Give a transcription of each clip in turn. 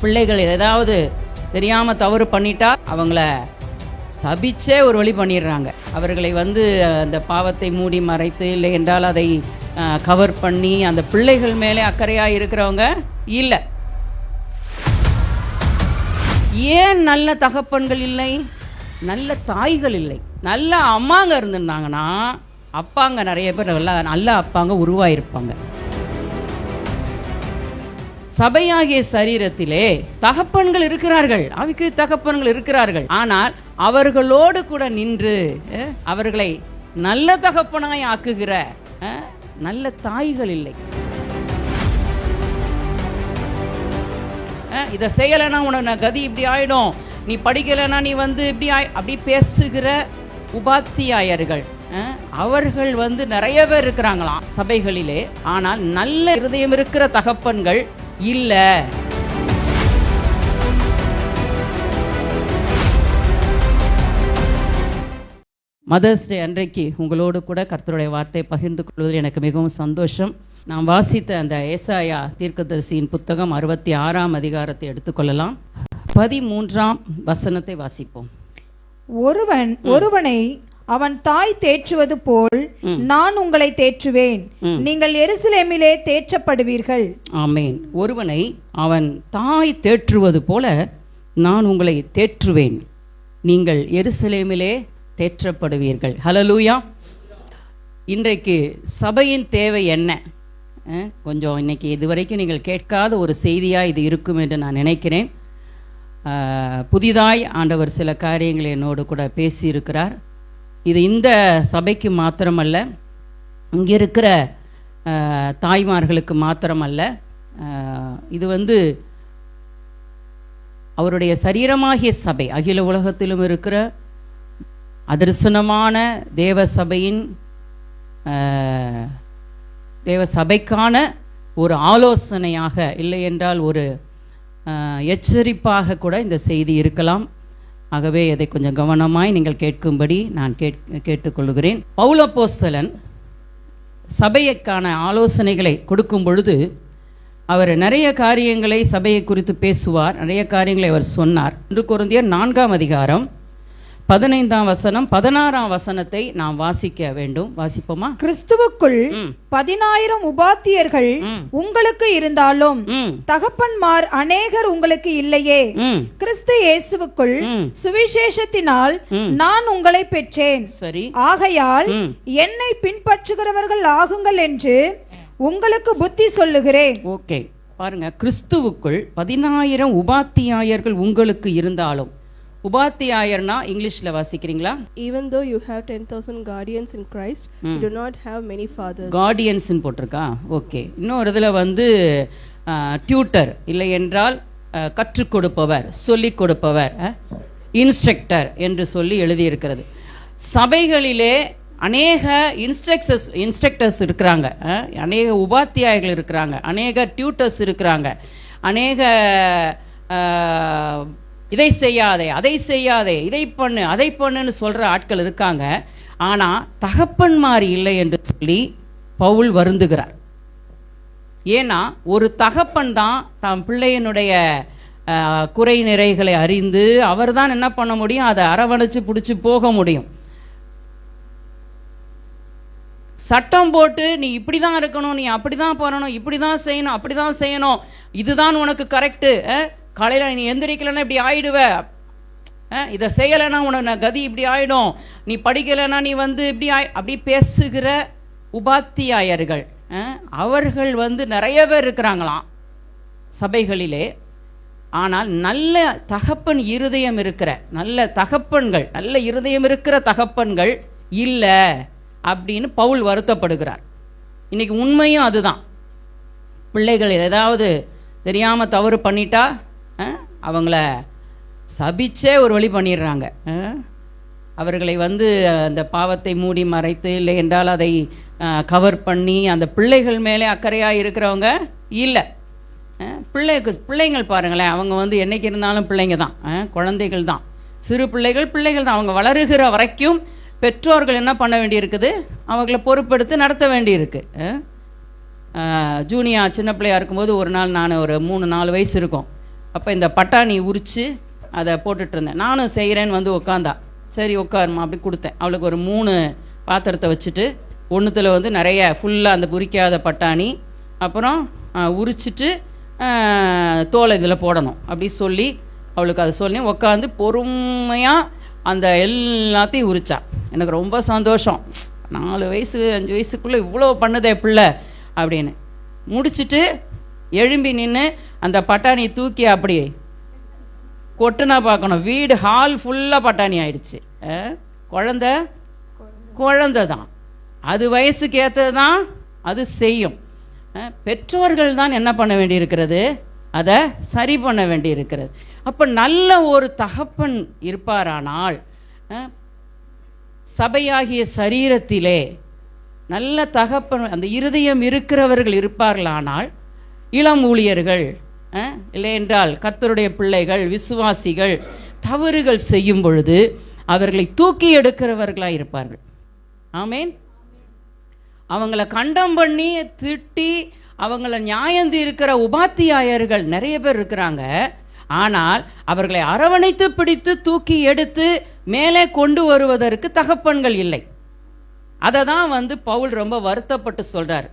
பிள்ளைகள் ஏதாவது தெரியாமல் தவறு பண்ணிட்டா அவங்கள சபிச்சே ஒரு வழி பண்ணிடுறாங்க. அவர்களை அந்த பாவத்தை மூடி மறைத்து, இல்லை என்றால் அதை கவர் பண்ணி அந்த பிள்ளைகள் மேலே அக்கறையாக இருக்கிறவங்க இல்லை. ஏன் நல்ல தகப்பன்கள் இல்லை, நல்ல தாய்கள் இல்லை? நல்ல அம்மாங்க இருந்திருந்தாங்கன்னா அப்பாங்க நிறைய பேர் நல்ல அப்பாங்க உருவாயிருப்பாங்க. சபையாகிய சரீரத்திலே தகப்பன்கள் இருக்கிறார்கள், அவைக்கு தகப்பன்கள் இருக்கிறார்கள். ஆனால் அவர்களோடு கூட நின்று அவர்களை நல்ல தகப்பனாய் ஆக்குகிற நல்ல தாய்கள் இல்லை. இதை செய்யலைன்னா உனக்கு கதி இப்படி ஆயிடும், நீ படிக்கலைன்னா நீ இப்படி அப்படி பேசுகிற உபாத்தியாயர்கள் அவர்கள் நிறைய பேர் இருக்கிறாங்களாம் சபைகளிலே. ஆனால் நல்ல இருதயம் இருக்கிற தகப்பன்கள் இல்ல. மதர்ஸ் டே அன்றைக்கு உங்களோடு கூட கர்த்தருடைய வார்த்தையை பகிர்ந்து கொள்வதில் எனக்கு மிகவும் சந்தோஷம். நாம் வாசித்த அந்த ஏசாயா தீர்க்கதரிசியின் புத்தகம் 66ஆம் அதிகாரத்தை எடுத்துக்கொள்ளலாம். 13ஆம் வசனத்தை வாசிப்போம். ஒருவனை அவன் தாய் தேற்றுவது போல் நான் உங்களை தேற்றுவேன், நீங்கள் எருசலேமிலே தேற்றப்படுவீர்கள். ஆமென். ஒருவனை அவன் தாய் தேற்றுவது போல நான் உங்களை தேற்றுவேன், நீங்கள் எருசலேமிலே தேற்றப்படுவீர்கள். ஹல்லேலூயா. இன்றைக்கு சபையின் தேவை என்ன? கொஞ்சம் இன்னைக்கு இதுவரைக்கும் நீங்கள் கேட்காத ஒரு செய்தியாக இது இருக்கும் என்று நான் நினைக்கிறேன். புதிதாய் ஆண்டவர் சில காரியங்களை என்னோடு கூட பேசியிருக்கிறார். இது இந்த சபைக்கு மாத்திரமல்ல, இங்கே இருக்கிற தாய்மார்களுக்கு மாத்திரமல்ல, இது அவருடைய சரீரமாகிய சபை, அகில உலகத்திலும் இருக்கிற அதர்சனமான தேவ சபைக்கான ஒரு ஆலோசனையாக, இல்லை என்றால் ஒரு எச்சரிப்பாக கூட இந்த செய்தி இருக்கலாம். ஆகவே இதை கொஞ்சம் கவனமாய் நீங்கள் கேட்கும்படி நான் கேட்டுக்கொள்கிறேன். பவுல் அப்போஸ்தலன் சபைக்கான ஆலோசனைகளை கொடுக்கும் பொழுது அவர் நிறைய காரியங்களை சபையை குறித்து பேசுவார், நிறைய காரியங்களை அவர் சொன்னார். 1 கொரிந்தியர் 4ஆம் அதிகாரம் 15ஆம் வசனம் 16ஆம் வசனத்தை நாம் வாசிக்க வேண்டும். வாசிப்போமா? கிறிஸ்துவுக்குள் 10,000 உபாத்தியர்கள் உங்களுக்கு இருந்தாலும் தகப்பன்மார் அநேகர் உங்களுக்கு இல்லையே. கிறிஸ்து இயேசுவுக்குள் சுவிசேஷத்தினால் நான் உங்களை பெற்றேன். சரி. ஆகையால் என்னை பின்பற்றுகிறவர்கள் ஆகுங்கள் என்று உங்களுக்கு புத்தி சொல்லுகிறேன். ஓகே, பாருங்க. கிறிஸ்துவுக்குள் 10,000 உபாத்தியாயர்கள் உங்களுக்கு இருந்தாலும், உபாத்தியாயர்னா இங்கிலீஷ்ல வாசிக்கிறீங்களா? Even though you have 10,000 guardians in Christ, you do not have many fathers. guardians ன்னு போட்டிருக்கா? ஓகே. இன்னொரு இதுல டியூட்டர், இல்லை என்றால் கற்றுக் கொடுப்பவர், சொல்லிக் கொடுப்பவர், இன்ஸ்ட்ரக்டர் என்று சொல்லி எழுதியிருக்கிறது. சபைகளிலே அநேக இன்ஸ்ட்ரக்டர்ஸ் இருக்கிறாங்க, அநேக உபாத்தியாயர்கள் இருக்கிறாங்க, அநேக டியூட்டர்ஸ் இருக்கிறாங்க, அநேக இதை செய்யாதே, அதை செய்யாதே, இதை பண்ணு, அதை பண்ணுன்னு சொல்கிற ஆட்கள் இருக்காங்க. ஆனால் தகப்பன்மார் இல்லை என்று சொல்லி பவுல் வருந்துகிறார். ஏன்னா ஒரு தகப்பன் தான் தம் பிள்ளையினுடைய குறை நிறைகளை அறிந்து அவர் தான் என்ன பண்ண முடியும், அதை அரவணைச்சு பிடிச்சி போக முடியும். சட்டம் போட்டு நீ இப்படி தான் இருக்கணும், நீ அப்படி தான் பண்ணணும், இப்படி தான் செய்யணும், அப்படி தான் செய்யணும், இதுதான் உனக்கு கரெக்டு, காலையில் நீ எந்திரிக்கலைன்னா இப்படி ஆயிடுவ, இதை செய்யலைன்னா உனக்கு கதி இப்படி ஆயிடும், நீ படிக்கலைன்னா நீ இப்படி அப்படி பேசுகிற உபாத்தியாயர்கள் அவர்கள் நிறைய பேர் இருக்கிறாங்களாம் சபைகளிலே. ஆனால் நல்ல தகப்பன் இருதயம் இருக்கிற நல்ல தகப்பன்கள், நல்ல இருதயம் இருக்கிற தகப்பன்கள் இல்லை அப்படின்னு பவுல் வருத்தப்படுகிறார். இன்னைக்கு உண்மையும் அதுதான். பிள்ளைகள் ஏதாவது தெரியாமல் தவறு பண்ணிட்டா அவங்கள சபிச்சே ஒரு வழி பண்ணிடுறாங்க. அவர்களை அந்த பாவத்தை மூடி மறைத்து, இல்லை என்றால் அதை கவர் பண்ணி அந்த பிள்ளைகள் மேலே அக்கறையாக இருக்கிறவங்க இல்லை. பிள்ளைங்கள் பாருங்களேன், அவங்க என்னைக்கு இருந்தாலும் பிள்ளைங்க தான், குழந்தைகள் தான், சிறு பிள்ளைகள் தான். அவங்க வளருகிற வரைக்கும் பெற்றோர்கள் என்ன பண்ண வேண்டியிருக்குது, அவங்கள பொறுப்பெடுத்து நடத்த வேண்டியிருக்கு. ஜூனியா சின்ன பிள்ளையாக இருக்கும்போது ஒரு நாள் நான் ஒரு 3-4 வயசு இருக்கும், அப்போ இந்த பட்டாணி உரித்து அதை போட்டுட்டு இருந்தேன். நானும் செய்கிறேன்னு வந்து உட்காந்தா. சரி உட்காருமா அப்படி கொடுத்தேன். அவளுக்கு ஒரு 3 பாத்திரத்தை வச்சுட்டு ஒன்றுத்தில் வந்து நிறைய ஃபுல்லாக அந்த உரிக்காத பட்டாணி, அப்புறம் உரிச்சிட்டு தோலை இதில் போடணும் அப்படி சொல்லி அவளுக்கு அதை சொல்லி உட்காந்து பொறுமையாக அந்த எல்லாத்தையும் உரிச்சா. எனக்கு ரொம்ப சந்தோஷம். 4 வயசு 5 வயசுக்குள்ளே இவ்வளோ பண்ணுதே பிள்ளை அப்படின்னு. முடிச்சுட்டு எழும்பி நின்று அந்த பட்டாணியை தூக்கி அப்படி கொட்டுனா பார்க்கணும், வீடு ஹால் ஃபுல்லாக பட்டாணி ஆயிடுச்சு. குழந்தை தான், அது வயசுக்கு ஏற்றது தான் அது செய்யும். பெற்றோர்கள் தான் என்ன பண்ண வேண்டியிருக்கிறது, அதை சரி பண்ண வேண்டியிருக்கிறது. அப்போ நல்ல ஒரு தகப்பன் இருப்பாரானால், சபையாகிய சரீரத்திலே நல்ல தகப்பன் அந்த இருதயம் இருக்கிறவர்கள் இருப்பார்களானால், இளம் ஊழியர்கள் இல்லை என்றால் கர்த்தருடைய பிள்ளைகள் விசுவாசிகள் தவறுகள் செய்யும் பொழுது அவர்களை தூக்கி எடுக்கிறவர்களாக இருப்பார்கள். ஆமேன். அவங்கள கண்டம் பண்ணி திட்டி அவங்கள நியாயந்து இருக்கிற உபாத்தியாயர்கள் நிறைய பேர் இருக்கிறாங்க. ஆனால் அவர்களை அரவணைத்து பிடித்து தூக்கி எடுத்து மேலே கொண்டு வருவதற்கு தகப்பன்கள் இல்லை. அதை தான் வந்து பவுல் ரொம்ப வருத்தப்பட்டு சொல்றார்.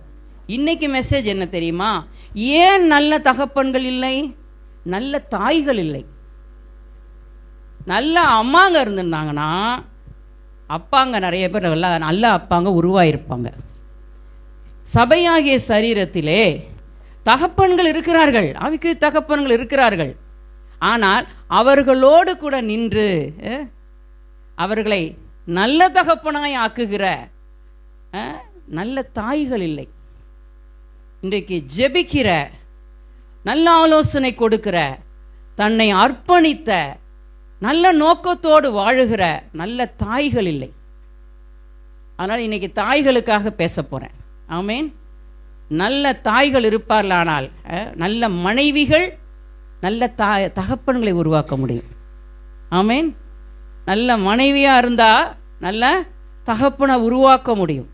இன்னைக்கு மெசேஜ் என்ன தெரியுமா? ஏன் நல்ல தகப்பன்கள் இல்லை, நல்ல தாய்கள் இல்லை. நல்ல அம்மாங்க இருந்திருந்தாங்கன்னா, அப்பாங்க நிறைய பேர் நல்ல அப்பாங்க உருவாயிருப்பாங்க. சபையாகிய சரீரத்திலே தகப்பன்கள் இருக்கிறார்கள், அவைக்கு தகப்பன்கள் இருக்கிறார்கள். ஆனால் அவர்களோடு கூட நின்று அவர்களை நல்ல தகப்பனாய் ஆக்குகிற நல்ல தாய்கள் இல்லை. இன்றைக்கு ஜெபிக்கிற, நல்ல ஆலோசனை கொடுக்கிற, தன்னை அர்ப்பணித்த, நல்ல நோக்கத்தோடு வாழுகிற நல்ல தாய்கள் இல்லை. அதனால் இன்னைக்கு தாய்களுக்காக பேச போறேன். ஆமேன். நல்ல தாய்கள் இருப்பார்களானால் நல்ல மனைவிகள் நல்ல தகப்பன்களை உருவாக்க முடியும். ஆமேன். நல்ல மனைவியா இருந்தா நல்ல தகப்பனை உருவாக்க முடியும்.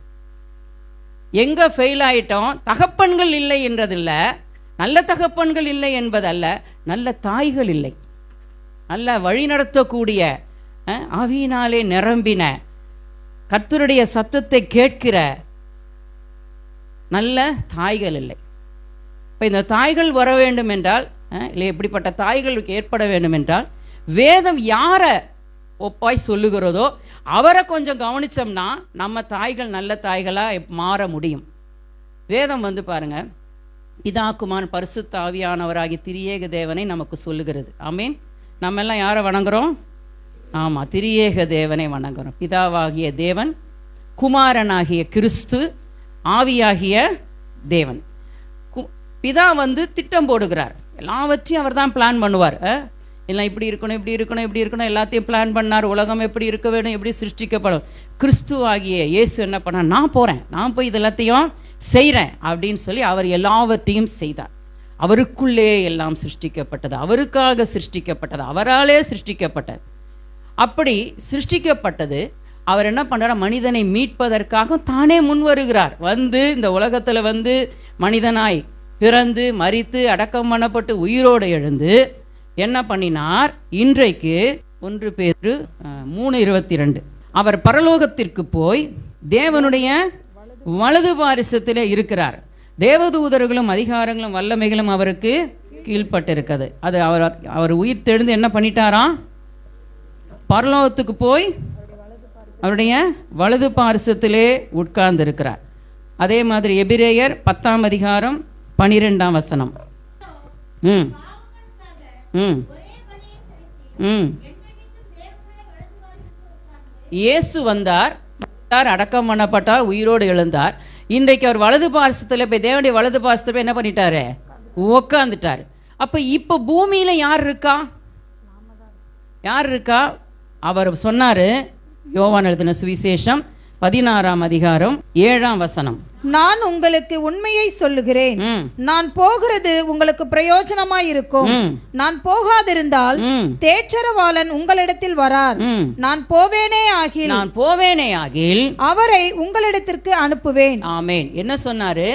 எங்க ஃபெயில் ஆயிட்டோம், தகப்பன்கள் இல்லை என்றதில்ல, நல்ல தகப்பன்கள் இல்லை என்பதல்ல, நல்ல தாய்கள் இல்லை. நல்ல வழி நடத்தக்கூடிய, ஆவியினாலே நிரம்பின, கர்த்தருடைய சத்தத்தை கேட்கிற நல்ல தாய்கள் இல்லை. இப்போ இந்த தாய்கள் வர வேண்டும் என்றால், இல்லை எப்படிப்பட்ட தாய்களுக்கு ஏற்பட வேண்டும் என்றால், வேதம் யாரை ஒப்பாய் சொல்லுகிறதோ அவரை கொஞ்சம் கவனிச்சோம்னா நம்ம தாய்கள் நல்ல தாய்களாக மாற முடியும். வேதம் வந்து பாருங்க, பிதாக்குமான் பரிசுத்த ஆவியானவராகிய திரியேக தேவனை நமக்கு சொல்லுகிறது. ஆமீன். நம்ம எல்லாம் யாரை வணங்குறோம்? ஆமாம், திரியேக தேவனை வணங்குறோம். பிதாவாகிய தேவன், குமாரனாகிய கிறிஸ்து, ஆவியாகிய தேவன். பிதா வந்து திட்டம் போடுகிறார், எல்லாவற்றையும் அவர் தான் பிளான் பண்ணுவார். எல்லாம் இப்படி இருக்கணும், இப்படி இருக்கணும், இப்படி இருக்கணும், எல்லாத்தையும் பிளான் பண்ணார். உலகம் எப்படி இருக்க வேணும், எப்படி சிருஷ்டிக்கப்படும். கிறிஸ்து ஆகிய இயேசு என்ன பண்ணார்? நான் போகிறேன், நான் போய் இது எல்லாத்தையும் செய்கிறேன் அப்படின்னு சொல்லி அவர் எல்லாவற்றையும் செய்தார். அவருக்குள்ளே எல்லாம் சிருஷ்டிக்கப்பட்டது, அவருக்காக சிருஷ்டிக்கப்பட்டது, அவராலே சிருஷ்டிக்கப்பட்டது. அப்படி சிருஷ்டிக்கப்பட்டது. அவர் என்ன பண்ணுறார்? மனிதனை மீட்பதற்காக தானே முன் வருகிறார். வந்து இந்த உலகத்தில் வந்து மனிதனாய் பிறந்து மரித்து அடக்கம் பண்ணப்பட்டு உயிரோடு எழுந்து என்ன பண்ணினார்? இன்றைக்கு 1 பேதுரு 3:22 அவர் பரலோகத்திற்கு போய் தேவனுடைய வலது பாரிசத்திலே இருக்கிறார். தேவதூதர்களும் அதிகாரங்களும் வல்லமைகளும் அவருக்கு கீழ்பட்டிருக்கிறது. அது அவர் உயிர் தெழுந்து என்ன பண்ணிட்டாராம்? பரலோகத்துக்கு போய் அவருடைய வலது பாரிசத்திலே உட்கார்ந்து இருக்கிறார். அதே மாதிரி எபிரேயர் 10:12 இயேசு வந்தார், அடக்கம் பண்ணப்பட்டார், உயிரோடு எழுந்தார். இன்றைக்கு அவர் வலது பாரிசத்தில் போய் தேவனுடைய வலது பாரிசத்தில் என்ன பண்ணிட்டாரு? உட்கார்ந்துட்டார். அப்ப இப்ப பூமியில யார் இருக்கா? யார் இருக்கா? அவர் சொன்னாரு, யோவான் எழுதின சுவிசேஷம் 16:7 நான் உங்களுக்கு உண்மையை சொல்லுகிறேன், நான் போகிறது உங்களுக்கு பிரயோஜனமாயிருக்கும். நான் போகாதிருந்தால் தேற்றரவாளன் உங்களிடத்தில் வரார். நான் போவேனே ஆகில் அவரை உங்களிடத்திற்கு அனுப்புவேன். ஆமேன். என்ன சொன்னாரு?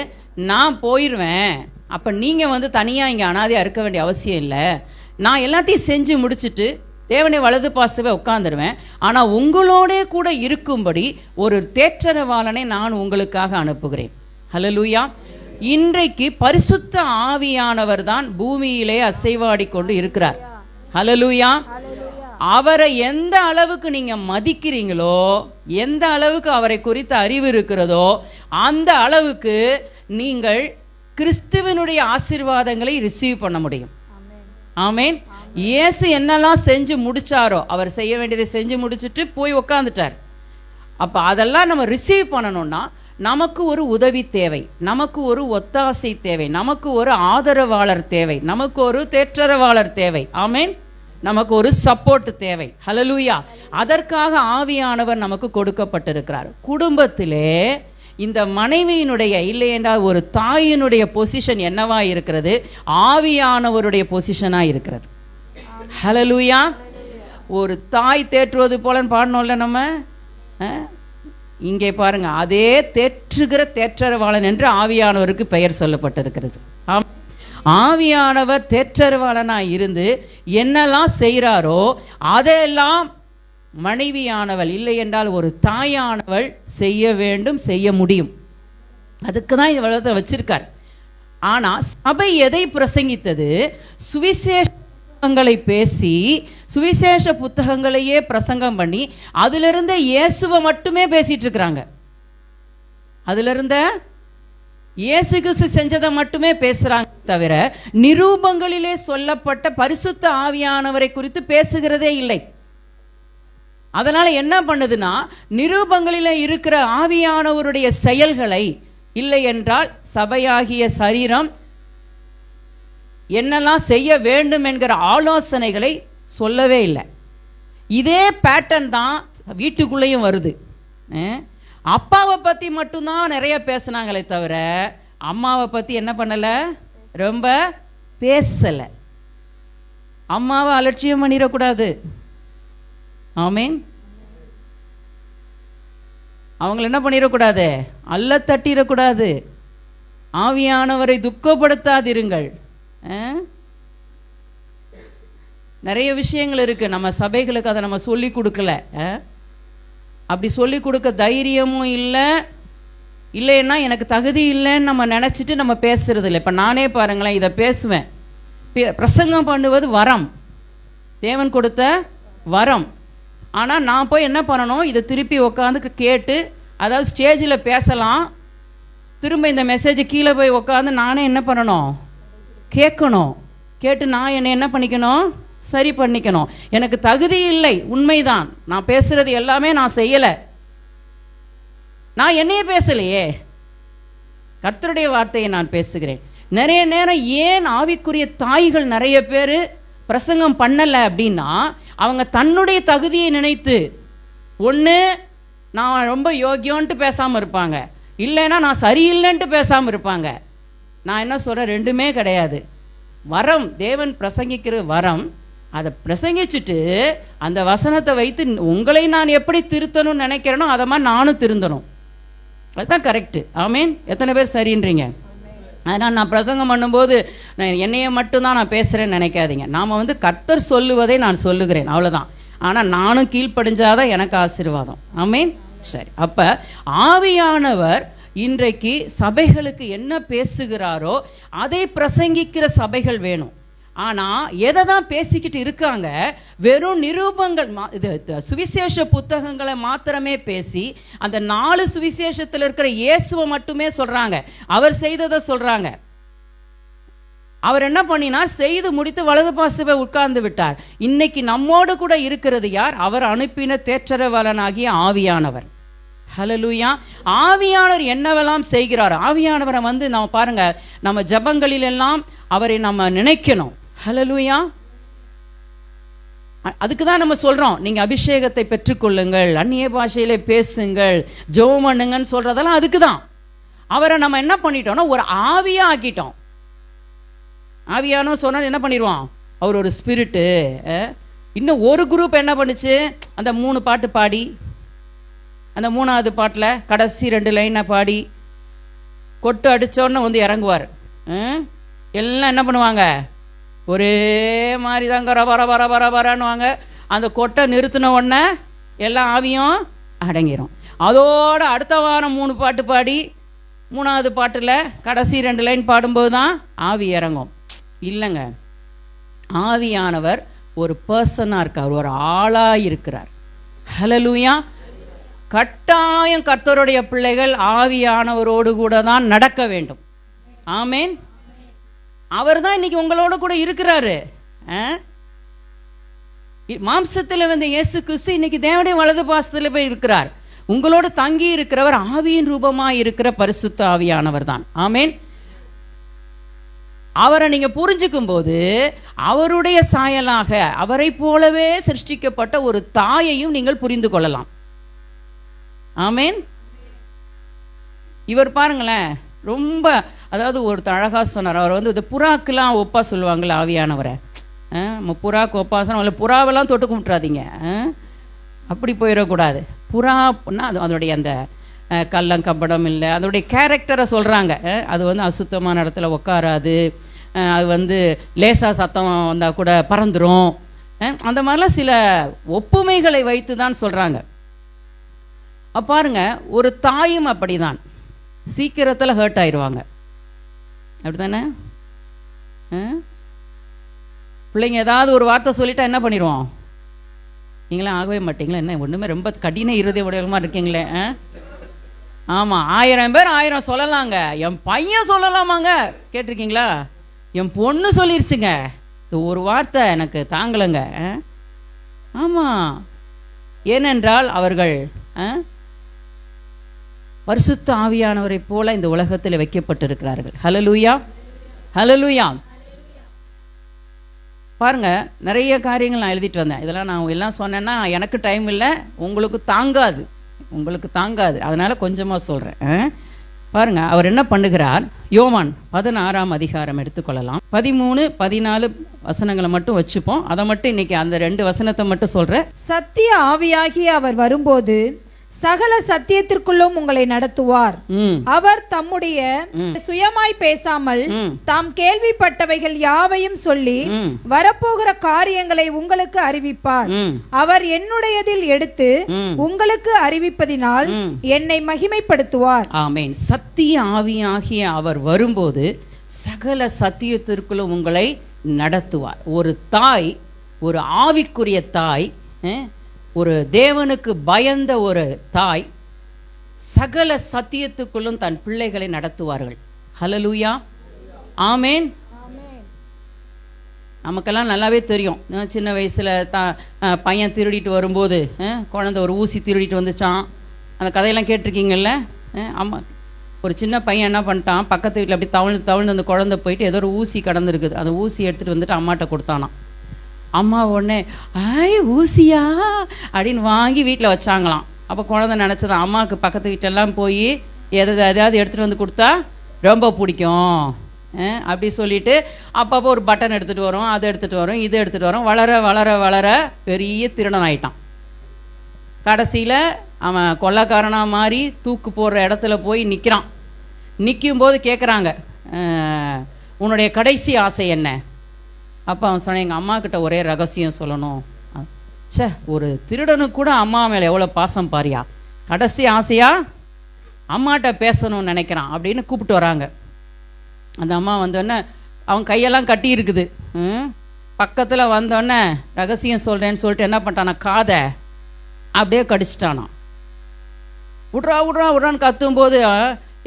நான் போயிருவேன், அப்ப நீங்க வந்து தனியா இங்க அனாதையா இருக்க வேண்டிய அவசியம் இல்லை. நான் எல்லாத்தையும் செஞ்சு முடிச்சுட்டு தேவனை வலது பாசவே உட்கார்ந்துருவேன். ஆனால் உங்களோட கூட இருக்கும்படி ஒரு தேற்றரவாளனை நான் உங்களுக்காக அனுப்புகிறேன். ஹல்லேலூயா. இன்றைக்கு பரிசுத்த ஆவியானவர் தான் பூமியிலே அசைவாடி கொண்டு இருக்கிறார். ஹல்லேலூயா. அவரை எந்த அளவுக்கு நீங்க மதிக்கிறீங்களோ, எந்த அளவுக்கு அவரை குறித்த அறிவு இருக்கிறதோ, அந்த அளவுக்கு நீங்கள் கிறிஸ்துவனுடைய ஆசீர்வாதங்களை ரிசீவ் பண்ண முடியும். ஆமேன். இயேசு என்னெல்லாம் செஞ்சு முடிச்சாரோ, அவர் செய்ய வேண்டியதை செஞ்சு முடிச்சுட்டு போய் உட்காந்துட்டார். அப்ப அதெல்லாம் நம்ம ரிசீவ் பண்ணணும்னா நமக்கு ஒரு உதவி தேவை, நமக்கு ஒரு ஒத்தாசை தேவை, நமக்கு ஒரு ஆதரவாளர் தேவை, நமக்கு ஒரு தேற்றரவாளர் தேவை. ஆமேன். நமக்கு ஒரு சப்போர்ட் தேவை. ஹல்லேலூயா. அதற்காக ஆவியானவர் நமக்கு கொடுக்கப்பட்டிருக்கிறார். குடும்பத்திலே இந்த மனைவியினுடைய இல்லை என்றால் ஒரு தாயினுடைய பொசிஷன் என்னவா இருக்கிறது? ஆவியானவருடைய பொசிஷனா இருக்கிறது. ஹல்லேலூயா. ஒரு தாய் தேற்றுவது போல பாடணும்ல நம்ம. இங்கே பாருங்க, அதே தேற்றுகிற தேற்றரவாளன் என்று ஆவியானவருக்கு பெயர் சொல்லப்பட்டிருக்கிறது. ஆவியானவர் தேற்றரவாளனாய் இருந்து என்னெல்லாம் செய்கிறாரோ அதெல்லாம் மனைவியானவள் இல்லை என்றால் ஒரு தாயானவள் செய்ய வேண்டும், செய்ய முடியும். அதுக்கு தான் இந்த உலகத்தை வச்சிருக்கார். ஆனால் சபை எதை பிரசங்கித்தது? சுவிசேஷங்களை பேசி, சுவிசேஷ புத்தகங்களையே பிரசங்கம் பண்ணி அதிலிருந்த இயேசுவை மட்டுமே பேசிட்டு இருக்கிறாங்க. அதிலிருந்த இயேசு கிறிஸ்து செஞ்சதை மட்டுமே பேசுறாங்க தவிர நிரூபங்களிலே சொல்லப்பட்ட பரிசுத்த ஆவியானவரை குறித்து பேசுகிறதே இல்லை. அதனால என்ன பண்ணுதுன்னா, நிரூபங்களிலே இருக்கிற ஆவியானவருடைய செயல்களை இல்லை என்றால் சபையாகிய சரீரம் என்னெல்லாம் செய்ய வேண்டும் என்கிற ஆலோசனைகளை சொல்லவே இல்லை. இதே பேட்டர்ன் தான் வீட்டுக்குள்ளேயும் வருது. அப்பாவை பற்றி மட்டும்தான் நிறைய பேசுனாங்களே தவிர அம்மாவை பற்றி என்ன பண்ணலை, ரொம்ப பேசலை. அம்மாவை அலட்சியம் பண்ணிடக்கூடாது. ஆமேன். அவங்களை என்ன பண்ணிடக்கூடாது, அல்ல தட்டிடக்கூடாது. ஆவியானவரை துக்கப்படுத்தாதிருங்கள். நிறைய விஷயங்கள் இருக்கு, நம்ம சபைகளுக்கு அதை நம்ம சொல்லி கொடுக்கல. அப்படி சொல்லி கொடுக்க தைரியமும் இல்லை, இல்லைன்னா எனக்கு தகுதி இல்லைன்னு நம்ம நினச்சிட்டு நம்ம பேசுறது இல்லை. இப்போ நானே பாருங்களேன், இதை பேசுவேன். பிரசங்கம் பண்ணுவது வரம், தேவன் கொடுத்த வரம். ஆனால் நான் போய் என்ன பண்ணணும், இதை திருப்பி உட்காந்து கேட்டு, அதாவது ஸ்டேஜில் பேசலாம், திரும்ப இந்த மெசேஜ் கீழே போய் உட்காந்து நானே என்ன பண்ணணும், கேட்கணும். கேட்டு நான் என்னை என்ன பண்ணிக்கணும், சரி பண்ணிக்கணும். எனக்கு தகுதி இல்லை, உண்மைதான். நான் பேசுறது எல்லாமே நான் செய்யலை. நான் என்னையே பேசலையே, கர்த்தருடைய வார்த்தையை நான் பேசுகிறேன். நிறைய நேரம் ஏன் ஆவிக்குரிய தாய்கள் நிறைய பேர் பிரசங்கம் பண்ணலை அப்படின்னா, அவங்க தன்னுடைய தகுதியை நினைத்து ஒன்று நான் ரொம்ப யோகியோன்ட்டு பேசாமல் இருப்பாங்க, இல்லைன்னா நான் சரியில்லைன்ட்டு பேசாமல் இருப்பாங்க. நான் என்ன சொல்கிறேன், ரெண்டுமே கிடையாது. வரம், தேவன் பிரசங்கிக்கிற வரம், அதை பிரசங்கிச்சுட்டு அந்த வசனத்தை வைத்து உங்களை நான் எப்படி திருத்தணும்னு நினைக்கிறேனோ அதை மாதிரி நானும் திருந்தணும். அதுதான் கரெக்டு. ஆமீன். எத்தனை பேர் சரின்றீங்க? அதனால் நான் பிரசங்கம் பண்ணும்போது என்னையை மட்டும்தான் நான் பேசுகிறேன்னு நினைக்காதீங்க. நாம் கர்த்தர் சொல்லுவதை நான் சொல்லுகிறேன், அவ்வளோதான். ஆனால் நானும் கீழ்ப்படிஞ்சாதான் எனக்கு ஆசீர்வாதம். ஆமீன். சரி, அப்போ ஆவியானவர் இன்றைக்கு சபைகளுக்கு என்ன பேசுகிறாரோ அதை பிரசங்கிக்கிற சபைகள் வேணும். ஆனால் எதை தான் பேசிக்கிட்டு இருக்காங்க, வெறும் நிரூபங்கள், சுவிசேஷ புத்தகங்களை மாத்திரமே பேசி அந்த 4 சுவிசேஷத்தில் இருக்கிற இயேசுவை மட்டுமே சொல்கிறாங்க, அவர் செய்ததை சொல்கிறாங்க. அவர் என்ன பண்ணினார், செய்து முடித்து வலது பாசவை உட்கார்ந்து விட்டார். இன்னைக்கு நம்மோடு கூட இருக்கிறது யார்? அவர் அனுப்பின தேற்றரவாளனாகிய ஆவியானவர். ஹல்லேலூயா. ஆவியானவர் என்னவெல்லாம் செய்கிறார்? ஆவியானவரை நம்ம பாருங்க, நம்ம ஜபங்களிலெல்லாம் அவரை நம்ம நினைக்கணும். ஹல்லேலூயா. அதுக்கு தான் நம்ம சொல்றோம், நீங்க அபிஷேகத்தை பெற்றுக்கொள்ளுங்கள், அந்நிய பாஷையிலே பேசுங்கள், ஜெபம் பண்ணுங்கன்னு சொல்றதெல்லாம் அதுக்கு தான். அவரை நம்ம என்ன பண்ணிட்டோம்னா ஒரு ஆவியா ஆக்கிட்டோம். ஆவியானோ சொன்னால் என்ன பண்ணிடுவோம், அவர் ஒரு ஸ்பிரிட்டு. இன்னும் ஒரு குரூப் என்ன பண்ணுச்சு, அந்த 3 பாட்டு பாடி, அந்த 3வது பாட்டில் கடைசி 2 லைனை பாடி கொட்டு அடித்தோன்னு இறங்குவார். எல்லாம் என்ன பண்ணுவாங்க, ஒரே மாதிரி தான் கர பர பர பர பரன்னுவாங்க. அந்த கொட்டை நிறுத்தின உடனே எல்லா ஆவியும் அடங்கிடும். அதோட அடுத்த வாரம் 3 பாட்டு பாடி 3வது பாட்டில் கடைசி 2 லைன் பாடும்போது தான் ஆவி இறங்கும். இல்லைங்க, ஆவியானவர் ஒரு பர்சனாக இருக்கார், ஒரு ஆளாக இருக்கிறார். ஹல்லேலூயா. கட்டாயம் கர்த்தருடைய பிள்ளைகள் ஆவியானவரோடு கூட தான் நடக்க வேண்டும். ஆமேன். அவர் தான் இன்னைக்கு உங்களோட கூட இருக்கிறாரு. மாம்சத்தில் வந்த இயேசு கிறிஸ்து இன்னைக்கு தேவனுடைய வலது பாசத்தில் போய் இருக்கிறார். உங்களோடு தங்கி இருக்கிறவர் ஆவியின் ரூபமாக இருக்கிற பரிசுத்த ஆவியானவர் தான். ஆமேன். அவரை நீங்க புரிஞ்சுக்கும் போது அவருடைய சாயலாக அவரை போலவே சிருஷ்டிக்கப்பட்ட ஒரு தாயையும் நீங்கள் புரிந்து கொள்ளலாம். ஆமேன். இவர் பாருங்களேன், ரொம்ப அதாவது ஒருத்தர் அழகா சொன்னார். அவர் வந்து இந்த புறாக்கெல்லாம் ஒப்பா சொல்லுவாங்களே ஆவியானவரை. புறாக்கு ஒப்பா சொன்ன புறாவெல்லாம் தொட்டு கும்பிட்றாதீங்க, அப்படி போயிடக்கூடாது. புறான்னா அதனுடைய அந்த கள்ளம் கப்படம் இல்லை, அதோடைய கேரக்டரை சொல்கிறாங்க. அது வந்து அசுத்தமான இடத்துல உட்காராது, அது வந்து லேசாக சத்தம் வந்தால் கூட பறந்துடும். அந்த மாதிரிலாம் சில ஒப்புமைகளை வைத்து தான் சொல்கிறாங்க. பாருங்க, ஒரு தாயும் அப்படி தான் சீக்கிரத்தில் ஹர்ட் ஆயிடுவாங்க. அப்படி தானே? பிள்ளைங்க ஏதாவது ஒரு வார்த்தை சொல்லிட்டா என்ன பண்ணிடுவோம்? நீங்களாம் ஆகவே மாட்டீங்களா? என்ன ஒன்றுமே ரொம்ப கடின இருதய உடையமாக இருக்கீங்களே. ஆமாம், 1000 பேர் 1000 சொல்லலாங்க. என் பையன் சொல்லலாமாங்க, கேட்டிருக்கீங்களா? என் பொண்ணு சொல்லிருச்சுங்க, இது ஒரு வார்த்தை எனக்கு தாங்கலைங்க. ஆமாம், ஏனென்றால் அவர்கள் பரிசுத்த ஆவியானவரை போல இந்த உலகத்தில் வைக்கப்பட்டிருக்கிறார்கள். ஹல்லேலூயா, ஹல்லேலூயா. பாருங்க, நிறைய காரியங்கள் நான் எழுதிட்டு வந்தேன். இதெல்லாம் நான் எல்லாம் சொன்னேன்னா எனக்கு டைம் இல்லை, உங்களுக்கு தாங்காது, உங்களுக்கு தாங்காது. அதனால கொஞ்சமாக சொல்கிறேன். பாருங்க, அவர் என்ன பண்ணுகிறார். யோவான் 16ஆம் அதிகாரம் எடுத்துக்கொள்ளலாம். 13, 14 வசனங்களை மட்டும் வச்சுப்போம். அதை மட்டும் இன்னைக்கு அந்த 2 வசனத்தை மட்டும் சொல்கிறேன். சத்திய ஆவியாகி அவர் வரும்போது சகல சத்தியத்திற்குள்ளும் உங்களை நடத்துவார். அவர் தம்முடைய சுயமாய் பேசாமல் தாம் கேள்விப்பட்டவைகள் யாவையும் சொல்லி வரப்போகிற காரியங்களை உங்களுக்கு அறிவிப்பார். அவர் என்னுடையதில் எடுத்து உங்களுக்கு அறிவிப்பதினால் என்னை மகிமைப்படுத்துவார். ஆமென். சத்திய ஆவியாகிய அவர் வரும்போது சகல சத்தியத்திற்குள்ளும் உங்களை நடத்துவார். ஒரு தாய், ஒரு ஆவிக்குரிய தாய், ஒரு தேவனுக்கு பயந்த ஒரு தாய் சகல சத்தியத்துக்குள்ளும் தன் பிள்ளைகளை நடத்துவார்கள். ஹல்லேலூயா, ஆமேன். நமக்கெல்லாம் நல்லாவே தெரியும். சின்ன வயசில் பையன் திருடிட்டு வரும்போது, குழந்தை ஒரு ஊசி திருடிட்டு வந்துச்சான், அந்த கதையெல்லாம் கேட்டிருக்கீங்கல்ல? அம்மா, ஒரு சின்ன பையன் என்ன பண்ணிட்டான், பக்கத்து வீட்டில் அப்படி தவழ்ந்து அந்த குழந்தை போயிட்டு ஏதோ ஒரு ஊசி கடந்துருக்குது, அந்த ஊசி எடுத்துகிட்டு வந்துட்டு அம்மாட்ட கொடுத்தானான். அம்மா உடனே ஐ ஊசியா அப்படின்னு வாங்கி வீட்டில் வச்சாங்களாம். அப்போ குழந்தை நினச்சதான் அம்மாவுக்கு பக்கத்து வீட்டெல்லாம் போய் எதாவது எடுத்துகிட்டு வந்து கொடுத்தா ரொம்ப பிடிக்கும் அப்படி சொல்லிட்டு அப்பப்போ ஒரு பட்டன் எடுத்துகிட்டு வரும், அதை எடுத்துகிட்டு வரும், இதை எடுத்துகிட்டு வரும். வளர வளர வளர பெரிய திருடன் ஆயிட்டான். கடைசியில் அவன் கொள்ளைக்காரனாக மாறி தூக்கு போடுற இடத்துல போய் நிற்கிறான். நிற்கும்போது கேட்குறாங்க, உன்னுடைய கடைசி ஆசை என்ன? அப்போ அவன் சொன்னான், எங்கள் அம்மா கிட்ட ஒரே ரகசியம் சொல்லணும். சே, ஒரு திருடனுக்கு கூட அம்மா மேலே எவ்வளோ பாசம் பாரியா, கடைசி ஆசையா அம்மாட்ட பேசணும்னு நினைக்கிறான் அப்படின்னு கூப்பிட்டு வராங்க. அந்த அம்மா வந்தோடனே அவன் கையெல்லாம் கட்டி இருக்குது. பக்கத்தில் வந்தோடனே ரகசியம் சொல்கிறேன்னு சொல்லிட்டு என்ன பண்ணிட்டானா, காதை அப்படியே கடிச்சிட்டானான். விட்றா விட்றா விட்றான்னு கத்தும்போது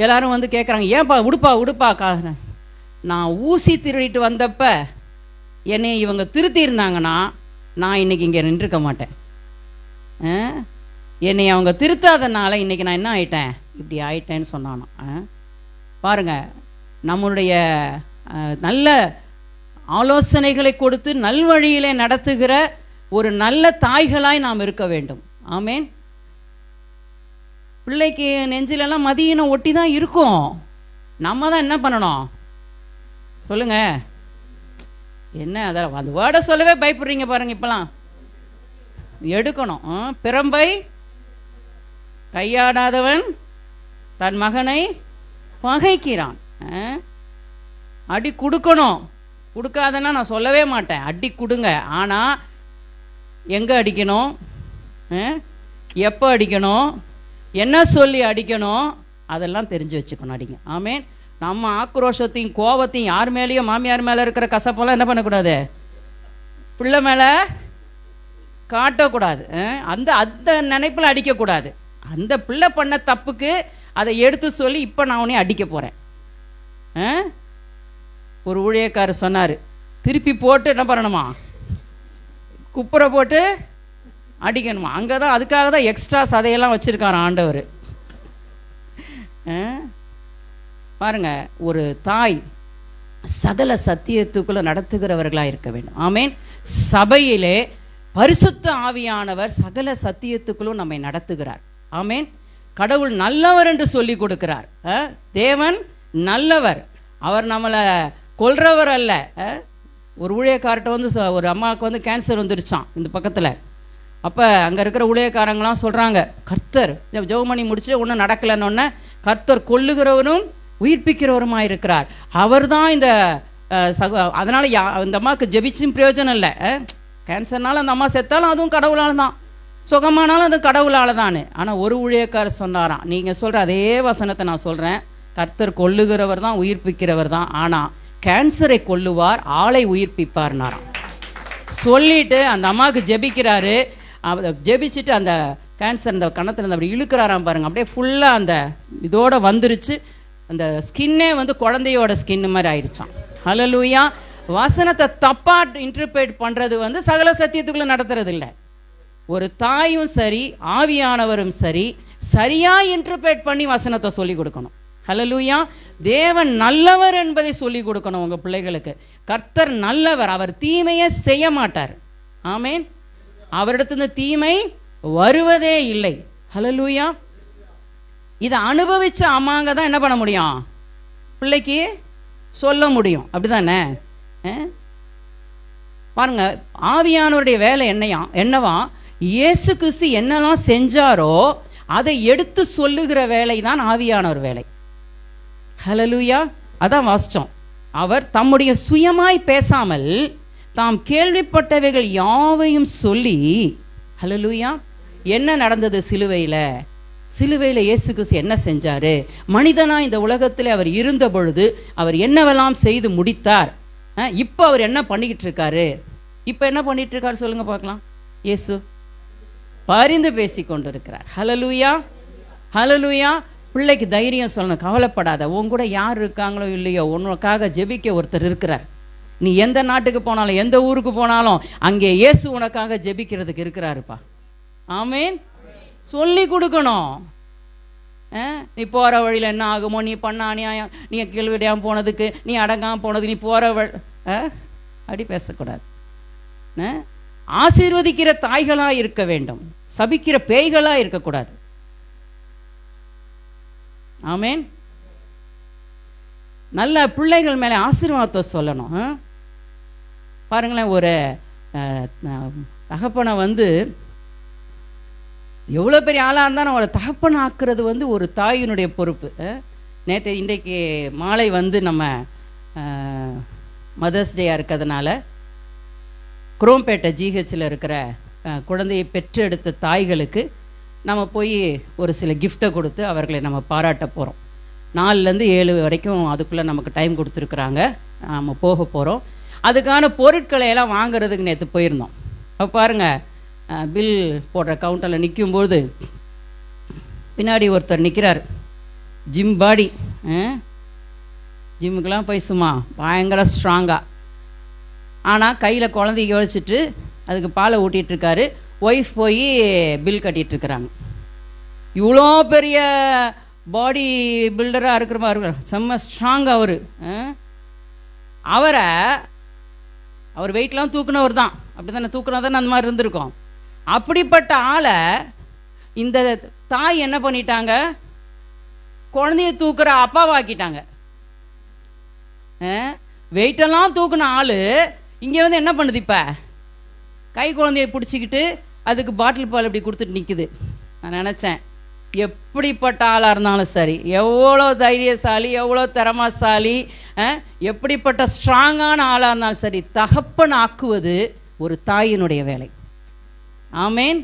எல்லாரும் வந்து கேட்குறாங்க, ஏன்பா உடுப்பா உடுப்பா காதுறேன். நான் ஊசி திருடிட்டு வந்தப்ப என்னை இவங்க திருத்தி இருந்தாங்கன்னா நான் இன்னைக்கு இங்கே நின்றுக்க மாட்டேன். என்னை அவங்க திருத்தாதனால இன்னைக்கு நான் என்ன ஆயிட்டேன், இப்படி ஆயிட்டேன்னு சொன்னானோ. பாருங்க, நம்மளுடைய நல்ல ஆலோசனைகளை கொடுத்து நல்வழியிலே நடத்துகிற ஒரு நல்ல தாய்களாய் நாம் இருக்க வேண்டும். ஆமேன். பிள்ளைக்கு நெஞ்சிலெல்லாம் மதியினம் ஒட்டி தான் இருக்கும். நம்ம தான் என்ன பண்ணணும் சொல்லுங்க? என்ன அதெல்லாம் அந்த வேர்டை சொல்லவே பயப்படுறீங்க பாருங்க. இப்பெல்லாம் எடுக்கணும். பிரம்பை கையாடாதவன் தன் மகனை பகைக்கிறான். அடி கொடுக்கணும். கொடுக்காதன்னா நான் சொல்லவே மாட்டேன், அடி கொடுங்க. ஆனால் எங்கே அடிக்கணும், எப்போ அடிக்கணும், என்ன சொல்லி அடிக்கணும், அதெல்லாம் தெரிஞ்சு வச்சுக்கணும். அடிங்க. ஆமேன். நம்ம ஆக்ரோஷத்தையும் கோபத்தையும் யார் மேலேயும், மாமியார் மேலே இருக்கிற கசப்பெல்லாம் என்ன பண்ணக்கூடாது, பிள்ளை மேலே காட்டக்கூடாது. அந்த அந்த நினைப்பில் அடிக்கக்கூடாது. அந்த பிள்ளை பண்ண தப்புக்கு அதை எடுத்து சொல்லி இப்போ நான் உன்னை அடிக்க போகிறேன். ஒரு ஊழியக்காரர் சொன்னார், திருப்பி போட்டு என்ன பண்ணணுமா, குப்புரை போட்டு அடிக்கணுமா. அங்கே தான் அதுக்காக தான் எக்ஸ்ட்ரா சதையெல்லாம் வச்சுருக்கார் ஆண்டவர். பாருங்க, ஒரு தாய் சகல சத்தியத்துக்குள்ள நடத்துகிறவர்களாக இருக்க வேண்டும். ஆமேன். சபையிலே பரிசுத்த ஆவியானவர் சகல சத்தியத்துக்குள்ளும் நம்மை நடத்துகிறார். ஆமேன். கடவுள் நல்லவர் என்று சொல்லி கொடுக்கிறார். தேவன் நல்லவர், அவர் நம்மளை கொல்றவர் அல்ல. ஒரு ஊழியக்கார்ட்ட வந்து ஒரு அம்மாவுக்கு வந்து கேன்சர் வந்துருச்சான் இந்த பக்கத்தில். அப்போ அங்கே இருக்கிற ஊழியக்காரங்களாம் சொல்கிறாங்க, கர்த்தர் ஜெபமணி முடிச்சுட்டு ஒன்றும் நடக்கலைன்னொன்னே, கர்த்தர் கொல்லுகிறவரும் உயிர்ப்பிக்கிறவருமாக இருக்கிறார், அவர் தான் இந்த அதனால் இந்த அம்மாவுக்கு ஜெபிச்சும் பிரயோஜனம் இல்லை. கேன்சர்னால அந்த அம்மா செத்தாலும் அதுவும் கடவுளால் தான், சுகமானாலும் அது கடவுளால் தான். ஆனால் ஒரு ஊழியக்காரர் சொன்னாராம், நீங்கள் சொல்கிற அதே வசனத்தை நான் சொல்கிறேன், கர்த்தர் கொல்லுகிறவர் தான், உயிர்ப்பிக்கிறவர் தான், ஆனால் கேன்சரை கொல்லுவார், ஆளை உயிர்ப்பிப்பார்னாராம். சொல்லிட்டு அந்த அம்மாவுக்கு ஜெபிக்கிறாரு. ஜெபிச்சுட்டு அந்த கேன்சர் இந்த கணத்தில் இருந்து அப்படி இழுக்கிறாராம் பாருங்க, அப்படியே ஃபுல்லாக அந்த இதோட வந்துருச்சு. அந்த ஸ்கின்னே வந்து குழந்தையோட ஸ்கின்னு மாதிரி ஆயிடுச்சான். ஹல்லேலூயா. வசனத்தை தப்பாக இன்டர்பிரேட் பண்ணுறது வந்து சகல சத்தியத்துக்குள்ளே நடத்துறது இல்லை. ஒரு தாயும் சரி ஆவியானவரும் சரி சரியாக இன்டர்பிரேட் பண்ணி வசனத்தை சொல்லி கொடுக்கணும். ஹல்லேலூயா. தேவன் நல்லவர் என்பதை சொல்லி கொடுக்கணும் உங்கள் பிள்ளைகளுக்கு. கர்த்தர் நல்லவர், அவர் தீமையை செய்ய மாட்டார். ஆமேன். அவரிடத்துல தீமை வருவதே இல்லை. ஹல்லேலூயா. இதை அனுபவிச்ச அம்மாங்க தான் என்ன பண்ண முடியும், பிள்ளைக்கு சொல்ல முடியும். அப்படிதானே? பாருங்க, ஆவியானவருடைய வேலை என்னவா, இயேசு கிறிஸ்து என்னெல்லாம் செஞ்சாரோ அதை எடுத்து சொல்லுகிற வேலை தான் ஆவியானவர் வேலை. ஹல்லேலூயா. அதான் வாசிச்சோம். அவர் தம்முடைய சுயமாய் பேசாமல் தாம் கேள்விப்பட்டவைகள் யாவையும் சொல்லி, ஹல்லேலூயா, என்ன நடந்தது சிலுவையில் இயேசு கிறிஸ்து என்ன செஞ்சாரு, மனிதனா இந்த உலகத்தில் அவர் இருந்த பொழுது அவர் என்னவெல்லாம் செய்து முடித்தார், இப்போ அவர் என்ன பண்ணிக்கிட்டு இருக்காரு, இப்போ என்ன பண்ணிட்டு இருக்காரு சொல்லுங்க பார்க்கலாம். இயேசு பரிந்து பேசி கொண்டு இருக்கிறார். ஹல்லேலூயா. ஹல்லேலூயா. பிள்ளைக்கு தைரியம் சொல்லணும், கவலைப்படாத, உன் கூட யார் இருக்காங்களோ இல்லையோ உனக்காக ஜெபிக்க ஒருத்தர் இருக்கிறார். நீ எந்த நாட்டுக்கு போனாலும் எந்த ஊருக்கு போனாலும் அங்கே இயேசு உனக்காக ஜெபிக்கிறதுக்கு இருக்கிறாருப்பா. ஆமேன். சொல்லி கொடுக்கணும். நீ போகிற வழியில் என்ன ஆகுமோ, நீ பண்ண அநியாயம், நீ கேள்விடையாமல் போனதுக்கு, நீ அடங்காமல் போனது, நீ போகிற அப்படி பேசக்கூடாது. ஆசீர்வதிக்கிற தாய்களாக இருக்க வேண்டும், சபிக்கிற பேய்களாக இருக்கக்கூடாது. ஆமேன். நல்ல பிள்ளைகள் மேலே ஆசீர்வாதத்தை சொல்லணும். பாருங்களேன், ஒரு தகப்பனை வந்து எவ்வளோ பெரிய ஆளாக இருந்தாலும் அவரை தகப்பன் ஆக்குறது வந்து ஒரு தாயினுடைய பொறுப்பு. இன்றைக்கு மாலை வந்து நம்ம மதர்ஸ் டேயாக இருக்கிறதுனால குரோம்பேட்டை ஜிஹெச்சில் இருக்கிற குழந்தையை பெற்றெடுத்த தாய்களுக்கு நம்ம போய் ஒரு சில கிஃப்டை கொடுத்து அவர்களை நம்ம பாராட்ட போகிறோம். 4லேருந்து 7 வரைக்கும் அதுக்குள்ளே நமக்கு டைம் கொடுத்துருக்குறாங்க. நம்ம போக போகிறோம். அதுக்கான பொருட்களை எல்லாம் வாங்குறதுக்கு நேற்று போயிருந்தோம். அப்போ பாருங்கள், பில் போடுற கவுண்டரில் நிற்கும்போது பின்னாடி ஒருத்தர் நிற்கிறார், ஜிம் பாடி, ஜிம்முக்கெலாம் போய் சும்மா பயங்கர ஸ்ட்ராங்காக, ஆனால் கையில் குழந்தைய வச்சுட்டு அதுக்கு பாலை ஊட்டிகிட்ருக்காரு. ஒய்ஃப் போய் பில் கட்டிகிட்ருக்குறாங்க. இவ்வளோ பெரிய பாடி பில்டராக இருக்கிற மாதிரி செம்ம ஸ்ட்ராங் அவர் வெயிட்லாம் தூக்குனவர் தான். அப்படி தானே தூக்குனா தானே அந்த மாதிரி இருந்திருக்கோம். அப்படிப்பட்ட ஆளை இந்த தாய் என்ன பண்ணிட்டாங்க, குழந்தைய தூக்குற அப்பாவாக்கிட்டாங்க. வெயிட்டெல்லாம் தூக்குன ஆள் இங்கே வந்து என்ன பண்ணுது, இப்போ கை குழந்தைய பிடிச்சிக்கிட்டு அதுக்கு பாட்டில் பால் இப்படி கொடுத்துட்டு நிற்குது. நான் நினச்சேன், எப்படிப்பட்ட ஆளாக இருந்தாலும் சரி, எவ்வளோ தைரியசாலி, எவ்வளோ திறமைசாலி, எப்படிப்பட்ட ஸ்ட்ராங்கான ஆளாக இருந்தாலும் சரி, தகப்பன் ஆக்குவது ஒரு தாயினுடைய வேலை. ஆமேன்.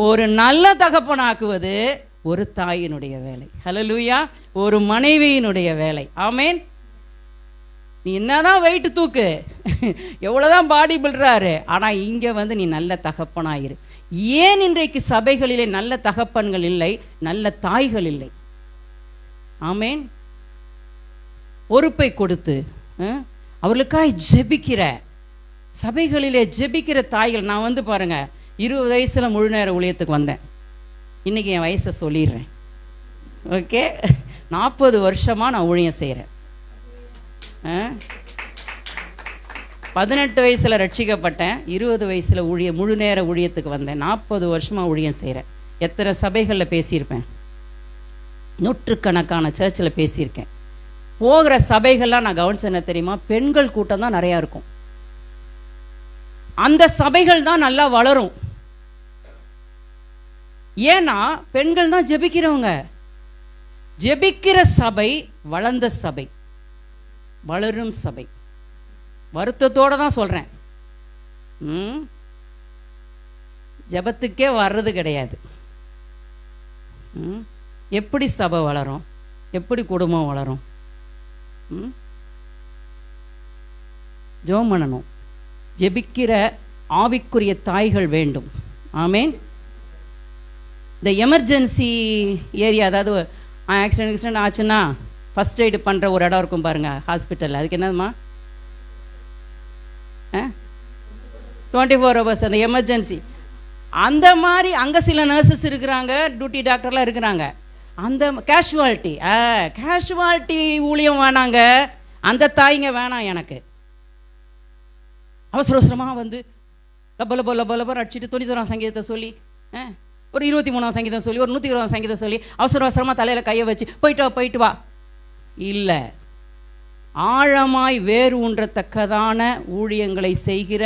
ஒரு நல்ல தகப்பன் ஆக்குவது ஒரு தாயினுடைய வேலை. ஹல்லேலூயா. ஒரு மனைவியினுடைய வேலை. ஆமேன். நீ என்னதான் வெயிட் தூக்கு, எவ்வளோதான் பாடி பில்டராரு, ஆனால் இங்கே வந்து நீ நல்ல தகப்பனாயிரு. ஏன் இன்றைக்கு சபைகளிலே நல்ல தகப்பன்கள் இல்லை, நல்ல தாய்கள் இல்லை? ஆமேன். பொறுப்பை கொடுத்து அவர்களுக்காய் ஜெபிக்கிற சபைகளிலே ஜெபிக்கிற தாய்கள். நான் வந்து பாருங்க, 20 வயசுல முழு நேர ஊழியத்துக்கு வந்தேன். இன்னைக்கு என் வயசை சொல்லிடுறேன். ஓகே, 40 வருஷமா நான் ஊழியம் செய்கிறேன். 18 வயசுல ரட்சிக்கப்பட்டேன், 20 வயசுல முழு நேர ஊழியத்துக்கு வந்தேன். 40 வருஷமா ஊழியம் செய்கிறேன். எத்தனை சபைகளில் பேசியிருப்பேன், நூற்றுக்கணக்கான சர்ச்சில் பேசியிருக்கேன். போகிற சபைகள்லாம் நான் கவனிச்சேன் என்ன தெரியுமா? பெண்கள் கூட்டம் தான் நிறையா இருக்கும். அந்த சபைகள் தான் நல்லா வளரும். ஏன்னா பெண்கள் தான் ஜெபிக்கிறவங்க. ஜெபிக்கிற சபை வளர்ந்த சபை, வளரும் சபை. வருத்தத்தோட தான் சொல்றேன், ஜெபத்துக்கே வர்றது கிடையாது. எப்படி சபை வளரும்? எப்படி குடும்பம் வளரும்? ஜெபம் பண்ணணும். ஜெபிக்கிற ஆவிக்குரிய தாய்கள் வேண்டும். ஆமேன். இந்த எமர்ஜென்சி ஏரியா, அதாவது ஆக்சிடென்ட் ஆச்சுன்னா ஃபஸ்ட் எய்டு பண்ணுற ஒரு இடம் இருக்கும் பாருங்க, ஹாஸ்பிட்டல். அதுக்கு என்னதுமா? 24 hours அந்த எமர்ஜென்சி. அந்த மாதிரி அங்கே சில நர்சஸ் இருக்கிறாங்க, டியூட்டி டாக்டர்லாம் இருக்கிறாங்க. அந்த கேஷுவாலிட்டி ஊழியம் வேணாங்க, அந்த தாய்ங்க வேணாம் எனக்கு. அவசர அவசரமாக வந்து லப்ப அடிச்சுட்டு 91 சங்கீதத்தை சொல்லி, ஒரு 23 சங்கீதம் சொல்லி, ஒரு 120 சங்கீதம் சொல்லி, அவசர அவசரமாக தலையில் கையை வச்சு போயிட்டு வா. இல்லை, ஆழமாய் வேறு ஊன்றத்தக்கதான ஊழியங்களை செய்கிற,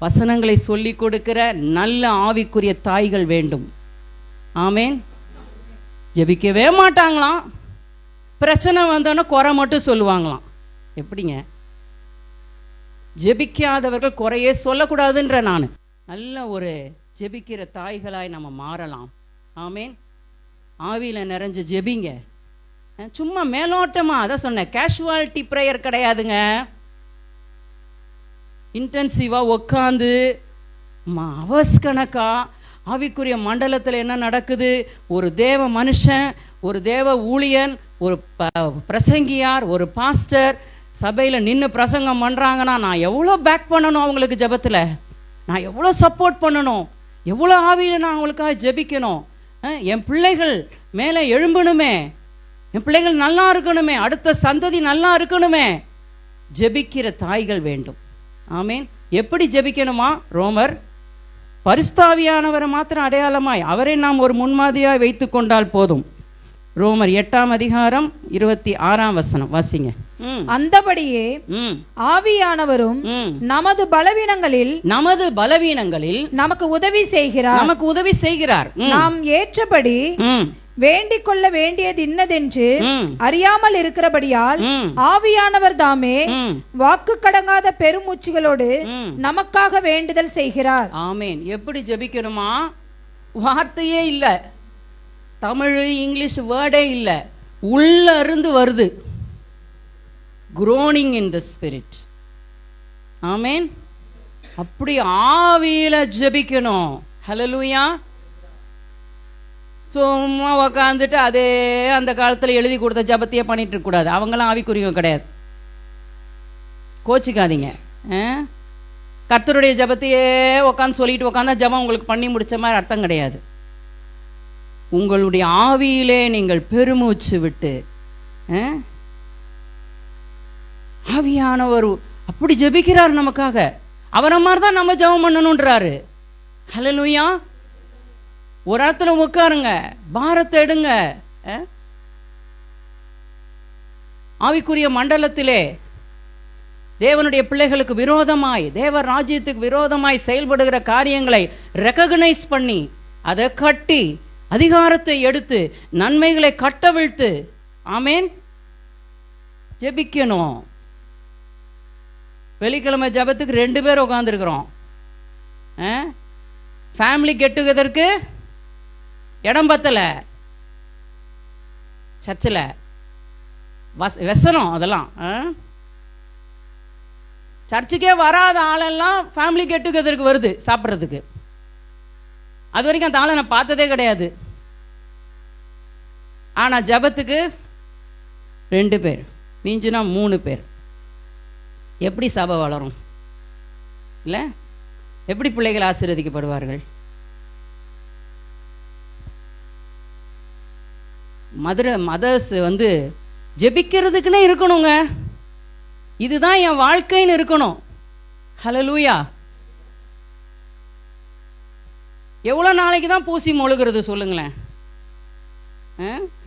வசனங்களை சொல்லி கொடுக்கிற நல்ல ஆவிக்குரிய தாய்கள் வேண்டும். ஆமேன். ஜெபிக்கவே மாட்டாங்களாம், பிரச்சனை வந்தோன்னா குறை மட்டும் சொல்லுவாங்களாம். எப்படிங்க? ஜெபிக்காதவர்கள் குறையே சொல்லக்கூடாதுன்ற நான். நல்ல ஒரு ஜெபிக்கிற தாய்களாய் நம்ம மாறலாம். ஆமேன். ஆவியில் நிறைஞ்சு ஜெபிங்க. சும்மா மேலோட்டமா, அதை சொன்னேன், கேஷுவாலிட்டி ப்ரேயர் கிடையாதுங்க. இன்டென்சிவா உட்காந்து அவர்ஸ் கணக்கா ஆவிக்குரிய மண்டலத்தில் என்ன நடக்குது, ஒரு தேவ மனுஷன், ஒரு தேவ ஊழியன், ஒரு பிரசங்கியார், ஒரு பாஸ்டர் சபையில் நின்று பிரசங்கம் பண்ணுறாங்கன்னா நான் எவ்வளோ பேக் பண்ணணும் அவங்களுக்கு ஜெபத்தில், நான் எவ்வளோ சப்போர்ட் பண்ணணும், எவ்வளோ ஆவியில் நான் அவங்களுக்காக ஜெபிக்கணும். என் பிள்ளைகள் மேலே எழும்பணுமே, என் பிள்ளைகள் நல்லா இருக்கணுமே, அடுத்த சந்ததி நல்லா இருக்கணுமே. ஜெபிக்கிற தாய்கள் வேண்டும். ஆமேன். எப்படி ஜெபிக்கணுமா? ரோமர், பரிசுத்தாவியானவரை மாத்திரம் அடையாளமாய் அவரை நாம் ஒரு முன்மாதிரியாய் வைத்து கொண்டால் போதும். ரோமர் 8ஆம் அதிகாரம் 26ஆம் வசனம் வாசிங்க. அந்தபடியே ஆவியானவரும் நமது பலவீனங்களில் நமக்கு உதவி செய்கிறார். நாம் ஏற்றபடி வேண்டிக் கொள்ள வேண்டியது இன்னதென்று அறியாமல் இருக்கிறபடியால் ஆவியானவர் தாமே வாக்கு கடங்காத பெருமூச்சுகளோடு நமக்காக வேண்டுதல் செய்கிறார். ஆமேன். எப்படி ஜெபிக்கணுமா? வார்த்தையே இல்ல, தமிழ் இங்கிலீஷ் வேர்டே இல்ல, உள்ள இருந்து வருது. groaning in the spirit. ஆமேன். அப்படி ஆவியில ஜெபிக்கணும். ஹல்லேலூயா. சும்மா உக்காந்துட்டு அதே அந்த காலத்தில் எழுதி கொடுத்த ஜபத்தையே பண்ணிட்டு இருக்கக்கூடாது. அவங்களாம் ஆவிக்குரியவங்க கிடையாது, கோச்சிக்காதீங்க. கர்த்தருடைய ஜபத்தையே உக்காந்து சொல்லிட்டு உக்காந்தா ஜபம் உங்களுக்கு பண்ணி முடிச்ச மாதிரி அர்த்தம் கிடையாது. உங்களுடைய ஆவியிலே நீங்கள் பெருமூச்சு விட்டு, ஆவியானவர் அப்படி ஜெபிக்கிறார் நமக்காக. அவரை மாதிரி தான் நம்ம ஜெபம் பண்ணணுன்றாரு. ஹல்லேலூயா. ஒரு இடத்துல உட்காருங்க, பாரத்தை எடுங்க. ஆவிக்குரிய மண்டலத்திலே தேவனுடைய பிள்ளைகளுக்கு விரோதமாய், தேவ ராஜ்யத்துக்கு விரோதமாய் செயல்படுகிற காரியங்களை ரெகக்னைஸ் பண்ணி, அதை கட்டி, அதிகாரத்தை எடுத்து நன்மைகளை கட்டவிழ்த்து ஆமேன் ஜெபிக்கணும். வெள்ளிக்கிழமை ஜெபத்துக்கு 2 பேர் உட்காந்துருக்குறோம். ஃபேமிலி கெட் டுகெதருக்கு இடம் பத்தல, சர்ச்சில் வெசனம் அதெல்லாம். சர்ச்சுக்கே வராத ஆளெல்லாம் ஃபேமிலி கெட் டுகெதருக்கு வருது சாப்பிட்றதுக்கு. அது வரைக்கும் அந்த ஆளை நான் பார்த்ததே கிடையாது. ஆனால் ஜபத்துக்கு 2 பேர், மிஞ்சினா 3 பேர். எப்படி சபை வளரும் இல்லை? எப்படி பிள்ளைகள் ஆசீர்வதிக்கப்படுவார்கள்? மதர்ஸ் ஜெபிக்கிறதுக்குன்னே இருக்கணுங்க. இதுதான் என் வாழ்க்கைன்னு இருக்கணும். ஹல்லேலூயா. எவ்வளோ நாளைக்கு தான் பூசி மொழுகிறது சொல்லுங்களேன்?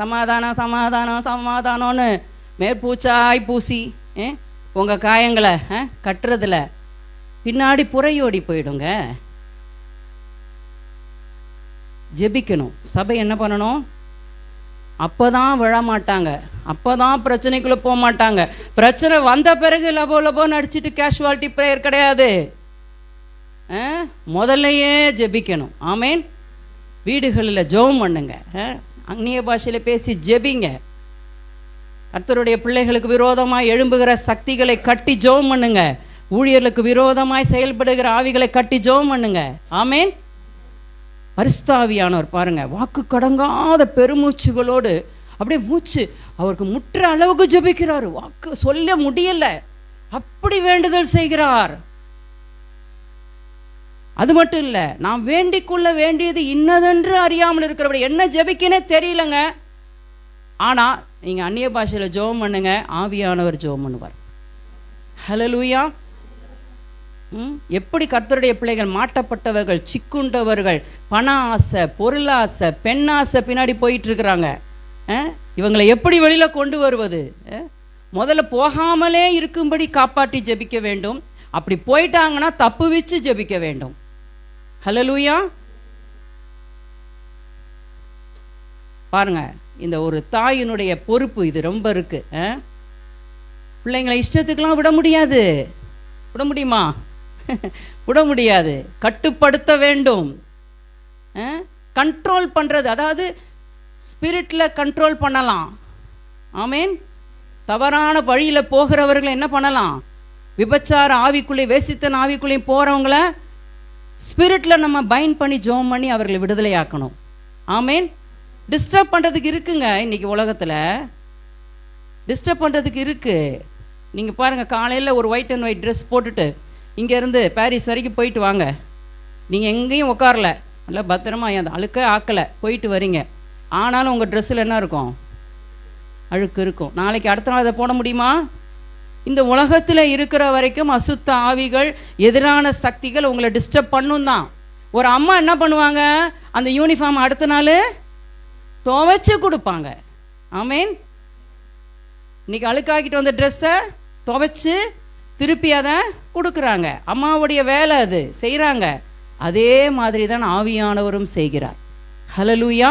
சமாதானம் சமாதானம் சமாதானம்னு மேற்பூச்சாய் பூசி உங்கள் காயங்களை கட்டுறதுல பின்னாடி புறையோடி போயிடுங்க. ஜெபிக்கணும். சபை என்ன பண்ணணும்? அப்போதான் விழமாட்டாங்க, அப்போதான் பிரச்சனைக்குள்ளே போக மாட்டாங்க. பிரச்சனை வந்த பிறகு லபோ லபோன்னு அடிச்சுட்டு கேஷுவாலிட்டி ப்ரேயர் கிடையாது. முதல்லையே ஜெபிக்கணும். ஆமேன். வீடுகளில் ஜெபம் பண்ணுங்க, அந்நிய பாஷையில் பேசி ஜெபிங்க. கர்த்தருடைய பிள்ளைகளுக்கு விரோதமாய் எழும்புகிற சக்திகளை கட்டி ஜெபம் பண்ணுங்க. ஊழியர்களுக்கு விரோதமாய் செயல்படுகிற ஆவிகளை கட்டி ஜெபம் பண்ணுங்க. ஆமேன். பரிசுத்த ஆவியானவர் பாருங்க, வாக்கு கடங்காத பெருமூச்சுகளோடு அப்படியே மூச்சு அவருக்கு முற்ற அளவுக்கு ஜெபிக்கிறார். வாக்கு சொல்ல முடியல, அப்படி வேண்டுதல் செய்கிறார். அது மட்டும் இல்லை, நாம் வேண்டிக் கொள்ள வேண்டியது இன்னதென்று அறியாமல் இருக்கிறபடி என்ன ஜெபிக்கனே தெரியலங்க. ஆனால் நீங்கள் அந்நிய பாஷையில் ஜெபம் பண்ணுங்க, ஆவியானவர் ஜெபம் பண்ணுவார். ஹல்லேலூயா. எப்படி கர்த்தருடைய பிள்ளைகள் மாட்டப்பட்டவர்கள், சிக்குண்டவர்கள், பண ஆசை, பொருளாசை, பெண்ணாசை பின்னாடி போயிட்டு இருக்கிறாங்க. இவங்களை எப்படி வெளியில் கொண்டு வருவது? முதல்ல போகாமலே இருக்கும்படி காப்பாற்றி ஜெபிக்க வேண்டும். அப்படி போயிட்டாங்கன்னா தப்பு வச்சு ஜெபிக்க வேண்டும். ஹல்லேலூயா. பாருங்க, இந்த ஒரு தாயினுடைய பொறுப்பு இது ரொம்ப இருக்கு. பிள்ளைங்களை இஷ்டத்துக்கெல்லாம் விட முடியாது. விட முடியுமா? விட முடியாது. கட்டுப்படுத்த வேண்டும். கண்ட்ரோல் பண்றது, அதாவது ஸ்பிரிட்ல கண்ட்ரோல் பண்ணலாம். ஆமேன். தவறான வழியில போகிறவர்களை என்ன பண்ணலாம்? விபச்சார ஆவிக்குள்ளே, வேசித்தன் ஆவிக்குள்ளே போறவங்கள ஸ்பிரிட்ல நம்ம பைண்ட் பண்ணி ஜெபம் பண்ணி அவர்களை விடுதலை ஆக்கணும். ஆமேன். டிஸ்டர்ப் பண்றதுக்கு இருக்குங்க, இன்னைக்கு உலகத்துல டிஸ்டர்ப் பண்றதுக்கு இருக்கு. நீங்க பாருங்க, காலையில் ஒரு ஒயிட் அண்ட் ஒயிட் ட்ரெஸ் போட்டுட்டு இங்கேருந்து பாரிஸ் வரைக்கும் போயிட்டு வாங்க. நீங்கள் எங்கேயும் உட்காரல, நல்லா பத்திரமா அந்த அழுக்க ஆக்கலை போயிட்டு வரீங்க. ஆனாலும் உங்கள் ட்ரெஸ்ஸில் என்ன இருக்கும்? அழுக்கு இருக்கும். நாளைக்கு அடுத்த நாள் அதை போட முடியுமா? இந்த உலகத்தில் இருக்கிற வரைக்கும் அசுத்த ஆவிகள், எதிரான சக்திகள் உங்களை டிஸ்டர்ப் பண்ணும் தான். ஒரு அம்மா என்ன பண்ணுவாங்க? அந்த யூனிஃபார்ம் அடுத்த நாள் துவைச்சு கொடுப்பாங்க. ஆமேன். இன்னைக்கு அழுக்காக்கிட்டு வந்த ட்ரெஸ்ஸை துவைச்சு திருப்பி அதை கொடுக்குறாங்க. அம்மாவுடைய வேலை அது, செய்கிறாங்க. அதே மாதிரி தான் ஆவியானவரும் செய்கிறார். ஹல்லேலூயா.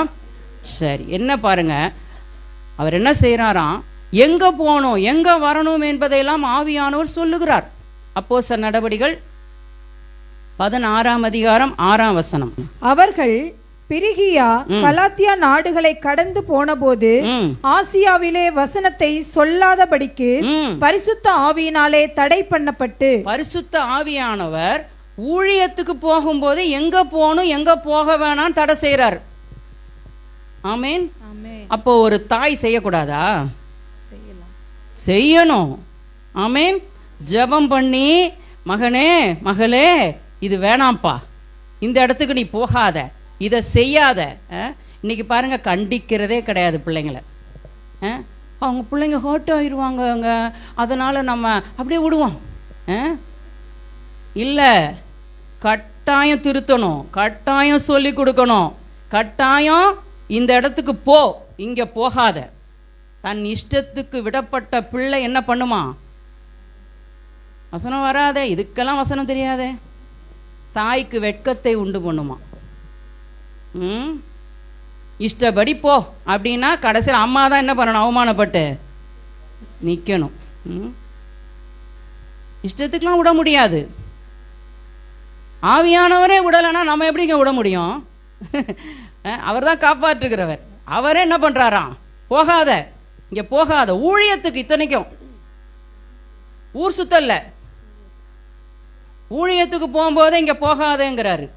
சரி, என்ன பாருங்க, அவர் என்ன செய்கிறாராம்? எங்கே போகணும், எங்கே வரணும் என்பதையெல்லாம் ஆவியானவர் சொல்லுகிறார். அப்போஸ்தலர் நடபடிகள் 16ஆம் அதிகாரம் 6ஆம் வசனம். அவர்கள் பிரிகியா கலாத்தியா நாடுகளை கடந்து போனபோது ஆசியாவிலே வசனத்தை சொல்லாதபடிக்கு பரிசுத்த ஆவியினாலே தடை பண்ணப்பட்டு, பரிசுத்த ஆவியானவர் ஊழியத்துக்கு போகும்போது எங்க போகணும் எங்க போக வேணாம் தடை செய்யறார். ஆமேன். அப்போ ஒரு தாய் செய்யக்கூடாதா? செய்யணும். ஆமேன். ஜெபம் பண்ணி, மகனே மகளே இது வேணாம்ப்பா, இந்த இடத்துக்கு நீ போகாத, இதை செய்யாத. இன்னைக்கு பாருங்க, கண்டிக்கிறதே கிடையாது பிள்ளைங்களை. அவங்க பிள்ளைங்க ஹர்ட் ஆயிடுவாங்க, அதனால நம்ம அப்படியே விடுவோம். இல்லை, கட்டாயம் திருத்தணும், கட்டாயம் சொல்லி கொடுக்கணும், கட்டாயம் இந்த இடத்துக்கு போ, இங்கே போகாத. தன் இஷ்டத்துக்கு விடப்பட்ட பிள்ளை என்ன பண்ணுமா? வசனம் வராதே, இதுக்கெல்லாம் வசனம் தெரியாதே, தாய்க்கு வெட்கத்தை உண்டு பண்ணுமா. இஷ்டப்படி போ அப்படின்னா கடைசியில் அம்மா தான் என்ன பண்ணணும்? அவமானப்பட்டு நிற்கணும். இஷ்டத்துக்கெலாம் விட முடியாது. ஆவியானவரே விடலைன்னா நம்ம எப்படிங்க விட முடியும்? அவர் தான் காப்பாற்றுகிறவர். அவரே என்ன பண்ணுறாராம்? போகாத, இங்கே போகாத, ஊழியத்துக்கு இத்தனைக்கும் ஊர் சுத்தல்ல, ஊழியத்துக்கு போகும்போதே இங்கே போகாதேங்கிறாரு.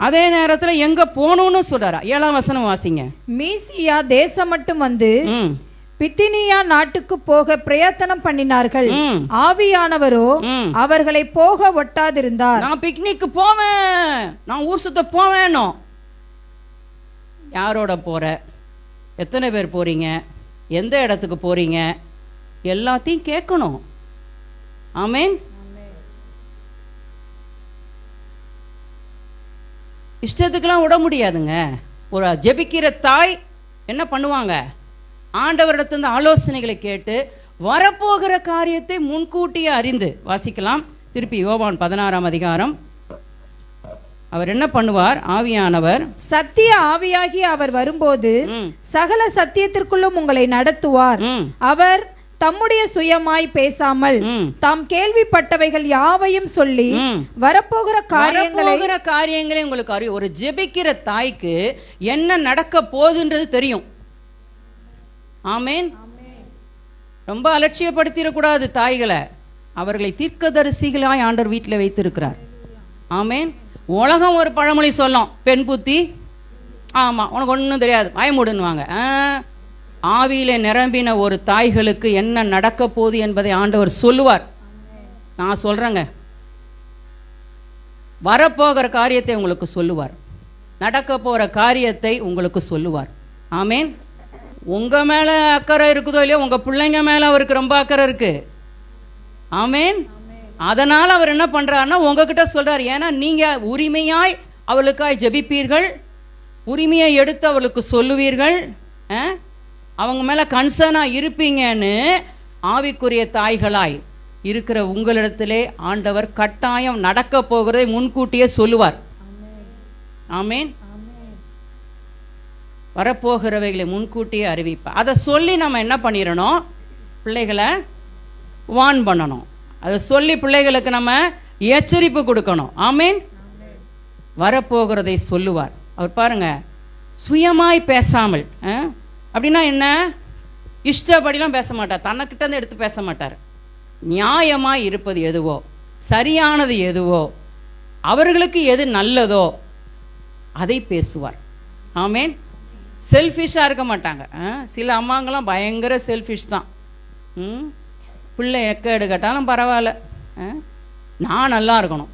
அதே நேரத்தில் எங்க போகணும்னு சொல்றாரா? 7ஆம் வசனம் வாசிங்க. மீசியா தேசம் மட்டும் வந்து பித்தினியா நாட்டுக்கு போக பிரயத்தனம் பண்ணினார்கள். ஆவியானவரோ அவர்களை போக ஒட்டாதிருந்தார். நான் பிக்னிக்கு போவேன், நான் ஊர் சுத்த போவேனோ. யாரோட போற? எத்தனை பேர் போறீங்க? எந்த இடத்துக்கு போறீங்க? எல்லாத்தையும் கேட்கணும். ஆமென். இஷ்டத்துக்கெல்லாம் விட முடியாதுங்க. ஒரு ஜெபிக்கிற தாய் என்ன பண்ணுவாங்க? ஆண்டவரிடத்திலிருந்து ஆலோசனைகளை கேட்டு வரப்போகிற காரியத்தை முன்கூட்டியே அறிந்து. வாசிக்கலாம் திருப்பி யோவான் 16ஆம் அதிகாரம். அவர் என்ன பண்ணுவார்? ஆவியானவர், சத்திய ஆவியாகி அவர் வரும்போது சகல சத்தியத்திற்குள்ளும் உங்களை நடத்துவார். அவர் தம்முடைய சுயமாய் பேசாமல் தாம் கேள்விப்பட்டவைகள் யாவையும் சொல்லி வரப்போகிற காரியங்களை உங்களுக்கு அறியும். ஒரு ஜெபிக்கிற தாய்க்கு என்ன நடக்க போகுதுன்றது தெரியும். ஆமேன். ரொம்ப அலட்சியப்படுத்திடக்கூடாது தாய்களை. அவர்களை தீர்க்கதரிசிகளாய் ஆண்டவர் வீட்டில் வைத்திருக்கிறார். ஆமேன். உலகம் ஒரு பழமொழி சொல்லும், பெண் புத்தி, ஆமா உனக்கு ஒன்றும் தெரியாது, பயமுடுன்னுவாங்க. ஆவியிலே நிரம்பின ஒரு தாய்களுக்கு என்ன நடக்க போகுது என்பதை ஆண்டவர் சொல்லுவார். நான் சொல்றேங்க, வரப்போகிற காரியத்தை உங்களுக்கு சொல்லுவார், நடக்க போகிற காரியத்தை உங்களுக்கு சொல்லுவார். ஆமேன். உங்க மேல அக்கறை இருக்குதோ இல்லையோ, உங்க பிள்ளைங்க மேல அவருக்கு ரொம்ப அக்கறை இருக்கு. ஆமேன். அதனால அவர் என்ன பண்றாருன்னா உங்ககிட்ட சொல்றாரு. ஏன்னா நீங்க உரிமையாய் அவளுக்காய் ஜெபிப்பீர்கள், உரிமையை எடுத்து அவளுக்கு சொல்லுவீர்கள், அவங்க மேல கன்சர்னா இருப்பீங்கன்னு ஆவிக்குரிய தாய்களாய் இருக்கிற உங்களிடத்திலே ஆண்டவர் கட்டாயம் நடக்க போகிறதை முன்கூட்டியே சொல்லுவார். ஆமேன். வரப்போகிறவைகளை முன்கூட்டியே அறிவிப்பார். அதை சொல்லி நம்ம என்ன பண்ணிடணும்? பிள்ளைகளை வார்ன் பண்ணணும். அதை சொல்லி பிள்ளைகளுக்கு நம்ம எச்சரிப்பு கொடுக்கணும். ஆமேன். வரப்போகிறதை சொல்லுவார். அவர் பாருங்க, சுயமாய் பேசாமல். அப்படின்னா என்ன? இஷ்டப்படிலாம் பேச மாட்டார், தன்னைக்கிட்ட இருந்து எடுத்து பேச மாட்டார். நியாயமாய் இருப்பது எதுவோ, சரியானது எதுவோ, அவர்களுக்கு எது நல்லதோ அதை பேசுவார். ஆமேன். செல்ஃபிஷாக இருக்க மாட்டாங்க. சில அம்மாங்கெல்லாம் பயங்கர செல்ஃபிஷ் தான். பிள்ளை எக்கேடு கேட்டாலும் பரவாயில்ல, நான் நல்லா இருக்கணும்,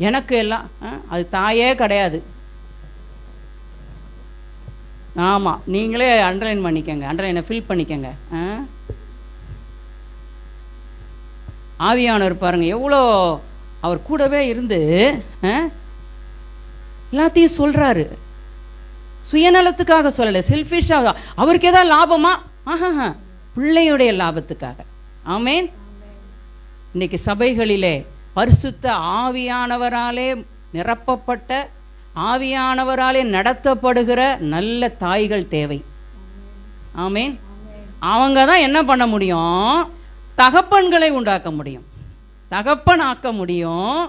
எனக்கு எல்லாம். அது தாயே கிடையாது. ஆமாம், நீங்களே அண்டர்லைன் பண்ணிக்கங்க, அண்டர்லைனை ஃபில் பண்ணிக்கங்க. ஆவியானவர் பாருங்க எவ்வளோ அவர் கூடவே இருந்து எல்லாத்தையும் சொல்றாரு. சுயநலத்துக்காக சொல்லலை, செல்ஃபிஷாக. அவருக்கு ஏதாவது லாபமா? பிள்ளையுடைய லாபத்துக்காக. ஆமேன். இன்னைக்கு சபைகளிலே பரிசுத்த ஆவியானவராலே நிரப்பப்பட்ட, ஆவியானவராலே நடத்தப்படுகிற நல்ல தாய்கள் தேவை. ஆமேன். அவங்க தான் என்ன பண்ண முடியும்? தகப்பன்களை உண்டாக்க முடியும், தகப்பன் ஆக்க முடியும்.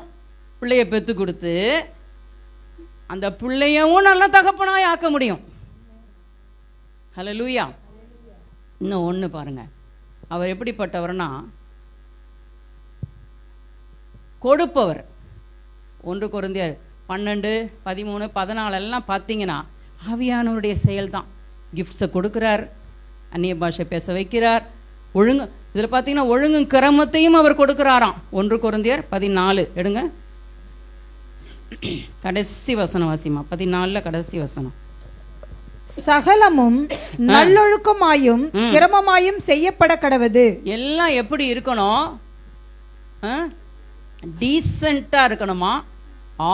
பிள்ளைய பெற்று கொடுத்து அந்த பிள்ளையவும் நல்ல தகப்பனாய் ஆக்க முடியும். ஹல்லேலூயா. இன்னும் ஒன்று பாருங்க, அவர் எப்படிப்பட்டவர்னா கொடுப்பவர். 1 கொரிந்தியர் 12, 13, 14 எல்லாம் பார்த்தீங்கன்னா ஆவியானவருடைய செயல் தான். கிஃப்ட்ஸை கொடுக்குறார், அந்நிய பாஷை பேச வைக்கிறார், ஒழுங்கு. இதில் பார்த்தீங்கன்னா ஒழுங்கு கிரமத்தையும் அவர் கொடுக்குறாராம். 1 கொரிந்தியர் 14 எடுங்க, கடைசி வசனம் வாசிமா. 14 கடைசி வசனம். சகலமும் நல்லொழுக்கமாயும் கிரமமாயும் செய்யப்பட கடவது. எல்லாம் எப்படி இருக்கணும்? டீசெண்டா இருக்கணுமா,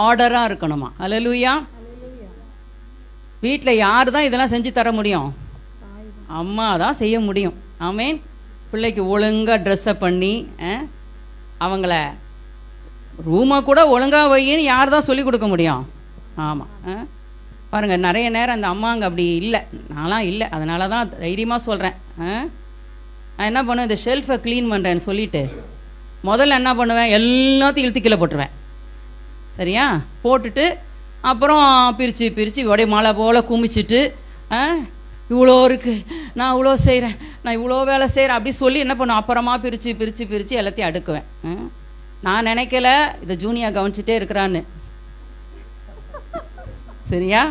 ஆர்டரா இருக்கணுமா? ஹல்லேலூயா. வீட்டில் யார் தான் இதெல்லாம் செஞ்சு தர முடியும்? அம்மா தான் செய்ய முடியும். ஆமேன். பிள்ளைக்கு ஒழுங்கா ட்ரெஸ்ஸை பண்ணி அவங்கள ரூமை கூட ஒழுங்கா வையின்னு யார் தான் சொல்லி கொடுக்க முடியும்? ஆமாம். பாருங்கள், நிறைய நேரம் அந்த அம்மாங்க அப்படி இல்லை, நான்லாம் இல்லை, அதனால தான் தைரியமாக சொல்கிறேன். நான் என்ன பண்ணுவேன், இந்த ஷெல்ஃபை க்ளீன் பண்ணுறேன்னு சொல்லிவிட்டு முதல்ல என்ன பண்ணுவேன், எல்லாத்தையும் இழுத்து கீழே போட்டுருவேன். சரியா? போட்டுட்டு அப்புறம் பிரித்து பிரித்து அப்படியே மழை போல் குமிச்சிட்டு, இவ்வளோ இருக்குது, நான் இவ்வளோ செய்கிறேன், நான் இவ்வளோ வேலை செய்கிறேன் அப்படி சொல்லி என்ன பண்ணுவேன், அப்புறமா பிரித்து பிரித்து பிரித்து எல்லாத்தையும் அடுக்குவேன். நான் நினைக்கல இதை ஜூனியா கவனிச்சிட்டே இருக்கிறான்னு. சரியா?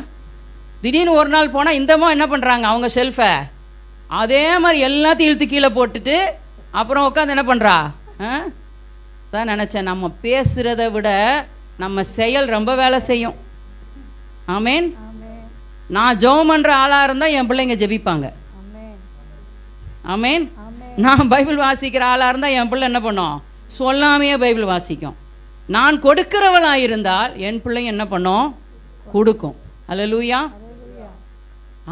திடீர்னு ஒரு நாள் போனால் இந்தமா என்ன பண்ணுறாங்க, அவங்க ஷெல்ஃபை அதே மாதிரி எல்லாத்தையும் இழுத்து கீழே போட்டுட்டு அப்புறம் உட்காந்து என்ன பண்ணுறா. தான் நினச்சேன், நம்ம பேசுகிறத விட நம்ம செயல் ரொம்ப வேலை செய்யும். ஆமேன். நான் ஜெபம் பண்ணுற ஆளாக இருந்தால் என் பிள்ளைங்க ஜெபிப்பாங்க. ஆமேன். நான் பைபிள் வாசிக்கிற ஆளாக இருந்தால் என் பிள்ளை என்ன பண்ணும், சொல்லாமையே பைபிள் வாசிக்கும். நான் கொடுக்கிறவளாக இருந்தால் என் பிள்ளைங்க என்ன பண்ணும், கொடுக்கும். அல்லேலூயா.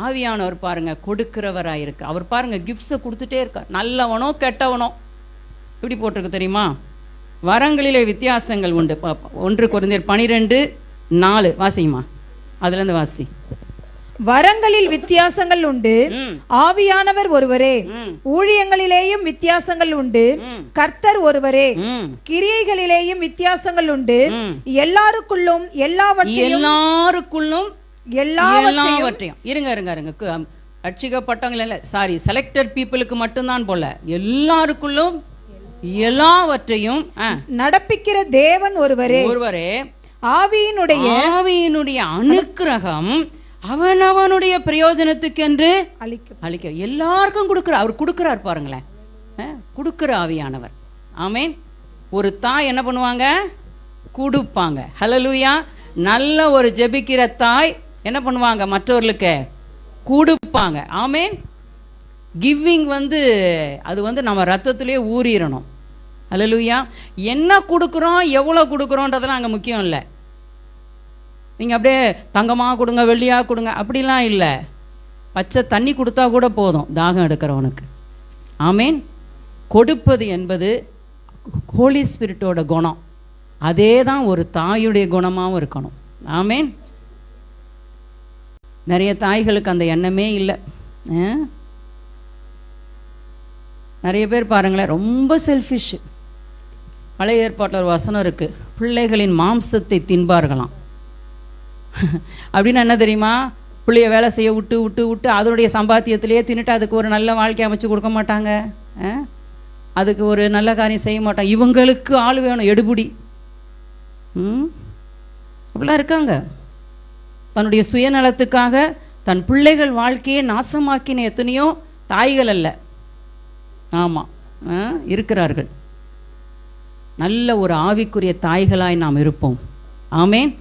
ஆவியானவர் பாருங்க கொடுக்கிறவராக இருக்கு. அவர் பாருங்க கிஃப்ட்ஸை கொடுத்துட்டே இருக்கார். நல்லவனோ கெட்டவனோ இப்படி போட்டிருக்கு தெரியுமா? வரங்களிலே வித்தியாசங்கள் உண்டு. 1 கொரிந்தியர் 12:4 வாசியுமா, அதுலேருந்து வாசி. வரங்களில் வித்தியாசங்கள் உண்டு, ஆவியானவர் ஒருவரே. ஊழியங்களிலேயும் வித்தியாசங்கள் உண்டு, கர்த்தர் ஒருவரே. கிரியைகளிலேயும் வித்தியாசங்கள் உண்டு, எல்லாருக்குள்ளும் எல்லாவற்றையும் இருங்க ரட்சிக்கப்பட்டவங்க இல்ல, சாரி, செலக்டட் பீப்புளுக்கு மட்டும்தான் போல, எல்லாருக்குள்ளும் எல்லாவற்றையும் நடப்பிக்கிற தேவன் ஒருவரே. ஆவியினுடைய அனுக்கிரகம் அவனவனுடைய பிரயோஜனத்துக்கென்று அளிக்க எல்லாருக்கும் கொடுக்கிறார். அவர் கொடுக்கிறார் பாருங்களேன், கொடுக்கிற ஆவியானவர். ஆமேன். ஒரு தாய் என்ன பண்ணுவாங்க, கொடுப்பாங்க. ஹல்லேலூயா. நல்ல ஒரு ஜெபிக்கிற தாய் என்ன பண்ணுவாங்க, மற்றவர்களுக்கு கொடுப்பாங்க. ஆமேன். கிவிங் அது நம்ம ரத்தத்திலேயே ஊறிடணும். ஹல்லேலூயா. என்ன கொடுக்குறோம், எவ்வளோ கொடுக்குறோன்றதெல்லாம் அங்கே முக்கியம் இல்லை. நீங்கள் அப்படியே தங்கமாக கொடுங்க, வெள்ளியாக கொடுங்க அப்படிலாம் இல்லை. பச்சை தண்ணி கொடுத்தா கூட போதும் தாகம் எடுக்கிறவனுக்கு. ஆமேன். கொடுப்பது என்பது ஹோலி ஸ்பிரிட்டோட குணம். அதே தான் ஒரு தாயுடைய குணமாகவும் இருக்கணும். ஆமேன். நிறைய தாய்களுக்கு அந்த எண்ணமே இல்லை. நிறைய பேர் பாருங்களேன், ரொம்ப செல்ஃபிஷ். பழைய ஏற்பாட்டில் ஒரு வசனம் இருக்குது, பிள்ளைகளின் மாம்சத்தை தின்பார்களாம். அப்படின்னா என்ன தெரியுமா, பிள்ளைய வேலை செய்ய விட்டு விட்டு விட்டு அதனுடைய சம்பாத்தியத்திலேயே தின்னுட்டு அதுக்கு ஒரு நல்ல வாழ்க்கை அமைச்சு கொடுக்க மாட்டாங்க, அதுக்கு ஒரு நல்ல காரியம் செய்ய மாட்டாங்க. இவங்களுக்கு ஆள் வேணும், எடுபுடி. அப்படிலாம் இருக்காங்க. தன்னுடைய சுயநலத்துக்காக தன் பிள்ளைகள் வாழ்க்கையை நாசமாக்கின எத்தனையோ தாய்கள் அல்ல. ஆமாம், இருக்கிறார்கள். நல்ல ஒரு ஆவிக்குரிய தாய்களாய் நாம் இருப்போம். ஆமேன்.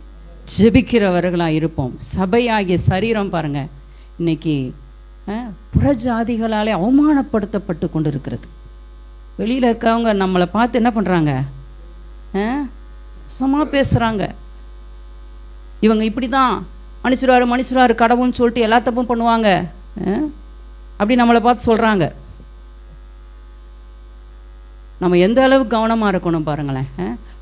ஜெபிக்கிறவர்களாக இருப்போம். சபையாகிய சரீரம் பாருங்க இன்னைக்கு புறஜாதிகளாலே அவமானப்படுத்தப்பட்டு கொண்டு இருக்கிறது. வெளியில் இருக்கிறவங்க நம்மளை பார்த்து என்ன பண்ணுறாங்க, சும்மா பேசுகிறாங்க. இவங்க இப்படி தான் மனுஷராரு கடவுள்னு சொல்லிட்டு எல்லா தப்பும் பண்ணுவாங்க அப்படி நம்மளை பார்த்து சொல்கிறாங்க. நம்ம எந்த அளவுக்கு கவனமாக இருக்கணும் பாருங்களேன்.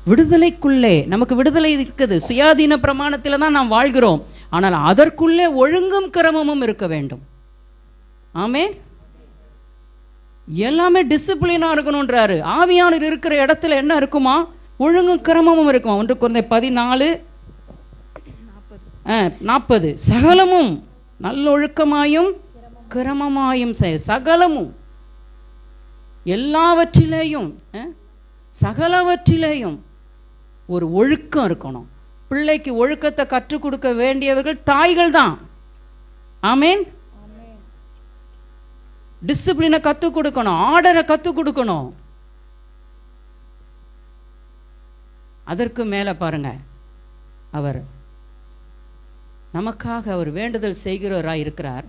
விடுதலைக்குள்ளே நமக்கு விடுதலை இருக்குது, சுயாதீன பிரமாணத்தில் தான் நாம் வாழ்கிறோம். ஆனால் அதற்குள்ளே ஒழுங்கும் கிரமமும் இருக்க வேண்டும். ஆமேன். எல்லாமே டிசிப்ளினாக இருக்கணுன்றாரு. ஆவியானவர் இருக்கிற இடத்துல என்ன இருக்குமா, ஒழுங்கும் கிரமமும் இருக்குமா. 1 கொரிந்தியர் 14:40 சகலமும் நல்லொழுக்கமாயும் கிரமமாயும் சகலமும் எல்லாவற்றிலேயும் சகலவற்றிலேயும் ஒரு ஒழுக்கம் இருக்கணும். பிள்ளைக்கு ஒழுக்கத்தை கற்றுக் கொடுக்க வேண்டியவர்கள் தாய்கள் தான். ஆமேன். டிசிப்ளினை கற்றுக் கொடுக்கணும், ஆர்டரை கற்றுக் கொடுக்கணும். அதற்கு மேலே பாருங்க, அவர் நமக்காக அவர் வேண்டுதல் செய்கிறவராக இருக்கிறார்.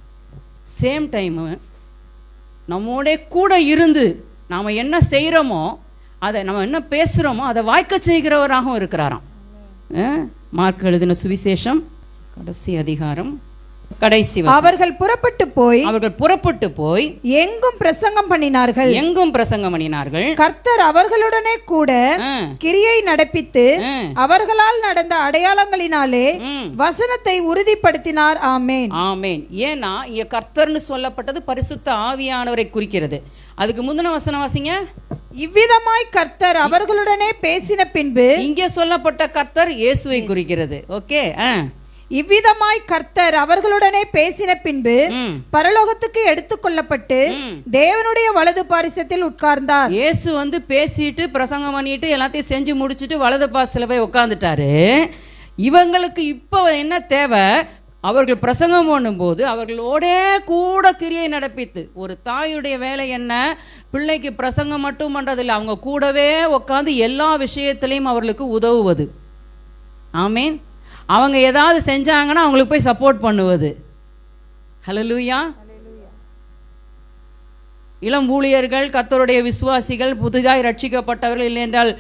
சேம் டைமு நம்மோட கூட இருந்து நாம் என்ன செய்கிறோமோ அதை நம்ம என்ன பேசுகிறோமோ அதை வாய்க்க செய்கிறவராகவும் இருக்கிறாராம். மார்க் எழுதின சுவிசேஷம் கடைசி அதிகாரம் கடைசி வசனம். அவர்கள் புறப்பட்டு போய் எங்கும் பிரசங்கம் பண்ணினார்கள். கர்த்தர் அவர்களுடனே கூட கிரியை நடப்பித்து அவர்களால் நடந்த அடையாளங்களினாலே வசனத்தை உறுதிப்படுத்தினார். ஆமென். ஆமென். ஏன்னா இங்க கர்த்தர்னு சொல்லப்பட்டது பரிசுத்த ஆவியானவரை குறிக்கிறது. அதுக்கு முந்தின வசனம் வாசிங்க. இவ்விதமாய் கர்த்தர் அவர்களுடனே பேசின பின்பு. இங்கே சொல்லப்பட்ட கர்த்தர் இயேசுவை குறிக்கிறது. ஓகே. இவ்விதமாய் கர்த்தர் அவர்களுடனே பேசின பின்பு பரலோகத்துக்கு எடுத்துக்கொள்ளப்பட்டு தேவனுடைய வலது பாரிசத்தில் உட்கார்ந்தார். இயேசு வந்து பேசிட்டு பிரசங்கம் பண்ணிட்டு எல்லாத்தையும் செஞ்சு முடிச்சுட்டு வலது பாரிசத்துல போய் உட்கார்ந்துட்டாரு. இவங்களுக்கு இப்போ என்ன தேவை? அவர்கள் பிரசங்கம் பண்ணும்போது அவர்களோட கூட கிரியை நடப்பித்து. ஒரு தாயுடைய வேலை என்ன? பிள்ளைக்கு பிரசங்கம் மட்டும் பண்றதில்லை, அவங்க கூடவே உட்காந்து எல்லா விஷயத்திலையும் அவர்களுக்கு உதவுவது. ஆமீன். அவங்க ஏதாவது செஞ்சாங்கன்னா அவங்களுக்கு போய் சப்போர்ட் பண்ணுவது. ஹல்லேலூயா. இளம் ஊழியர்கள், கர்த்தருடைய விசுவாசிகள், புதிதாய் ரட்சிக்கப்பட்டவர்கள், இல்லை என்றால்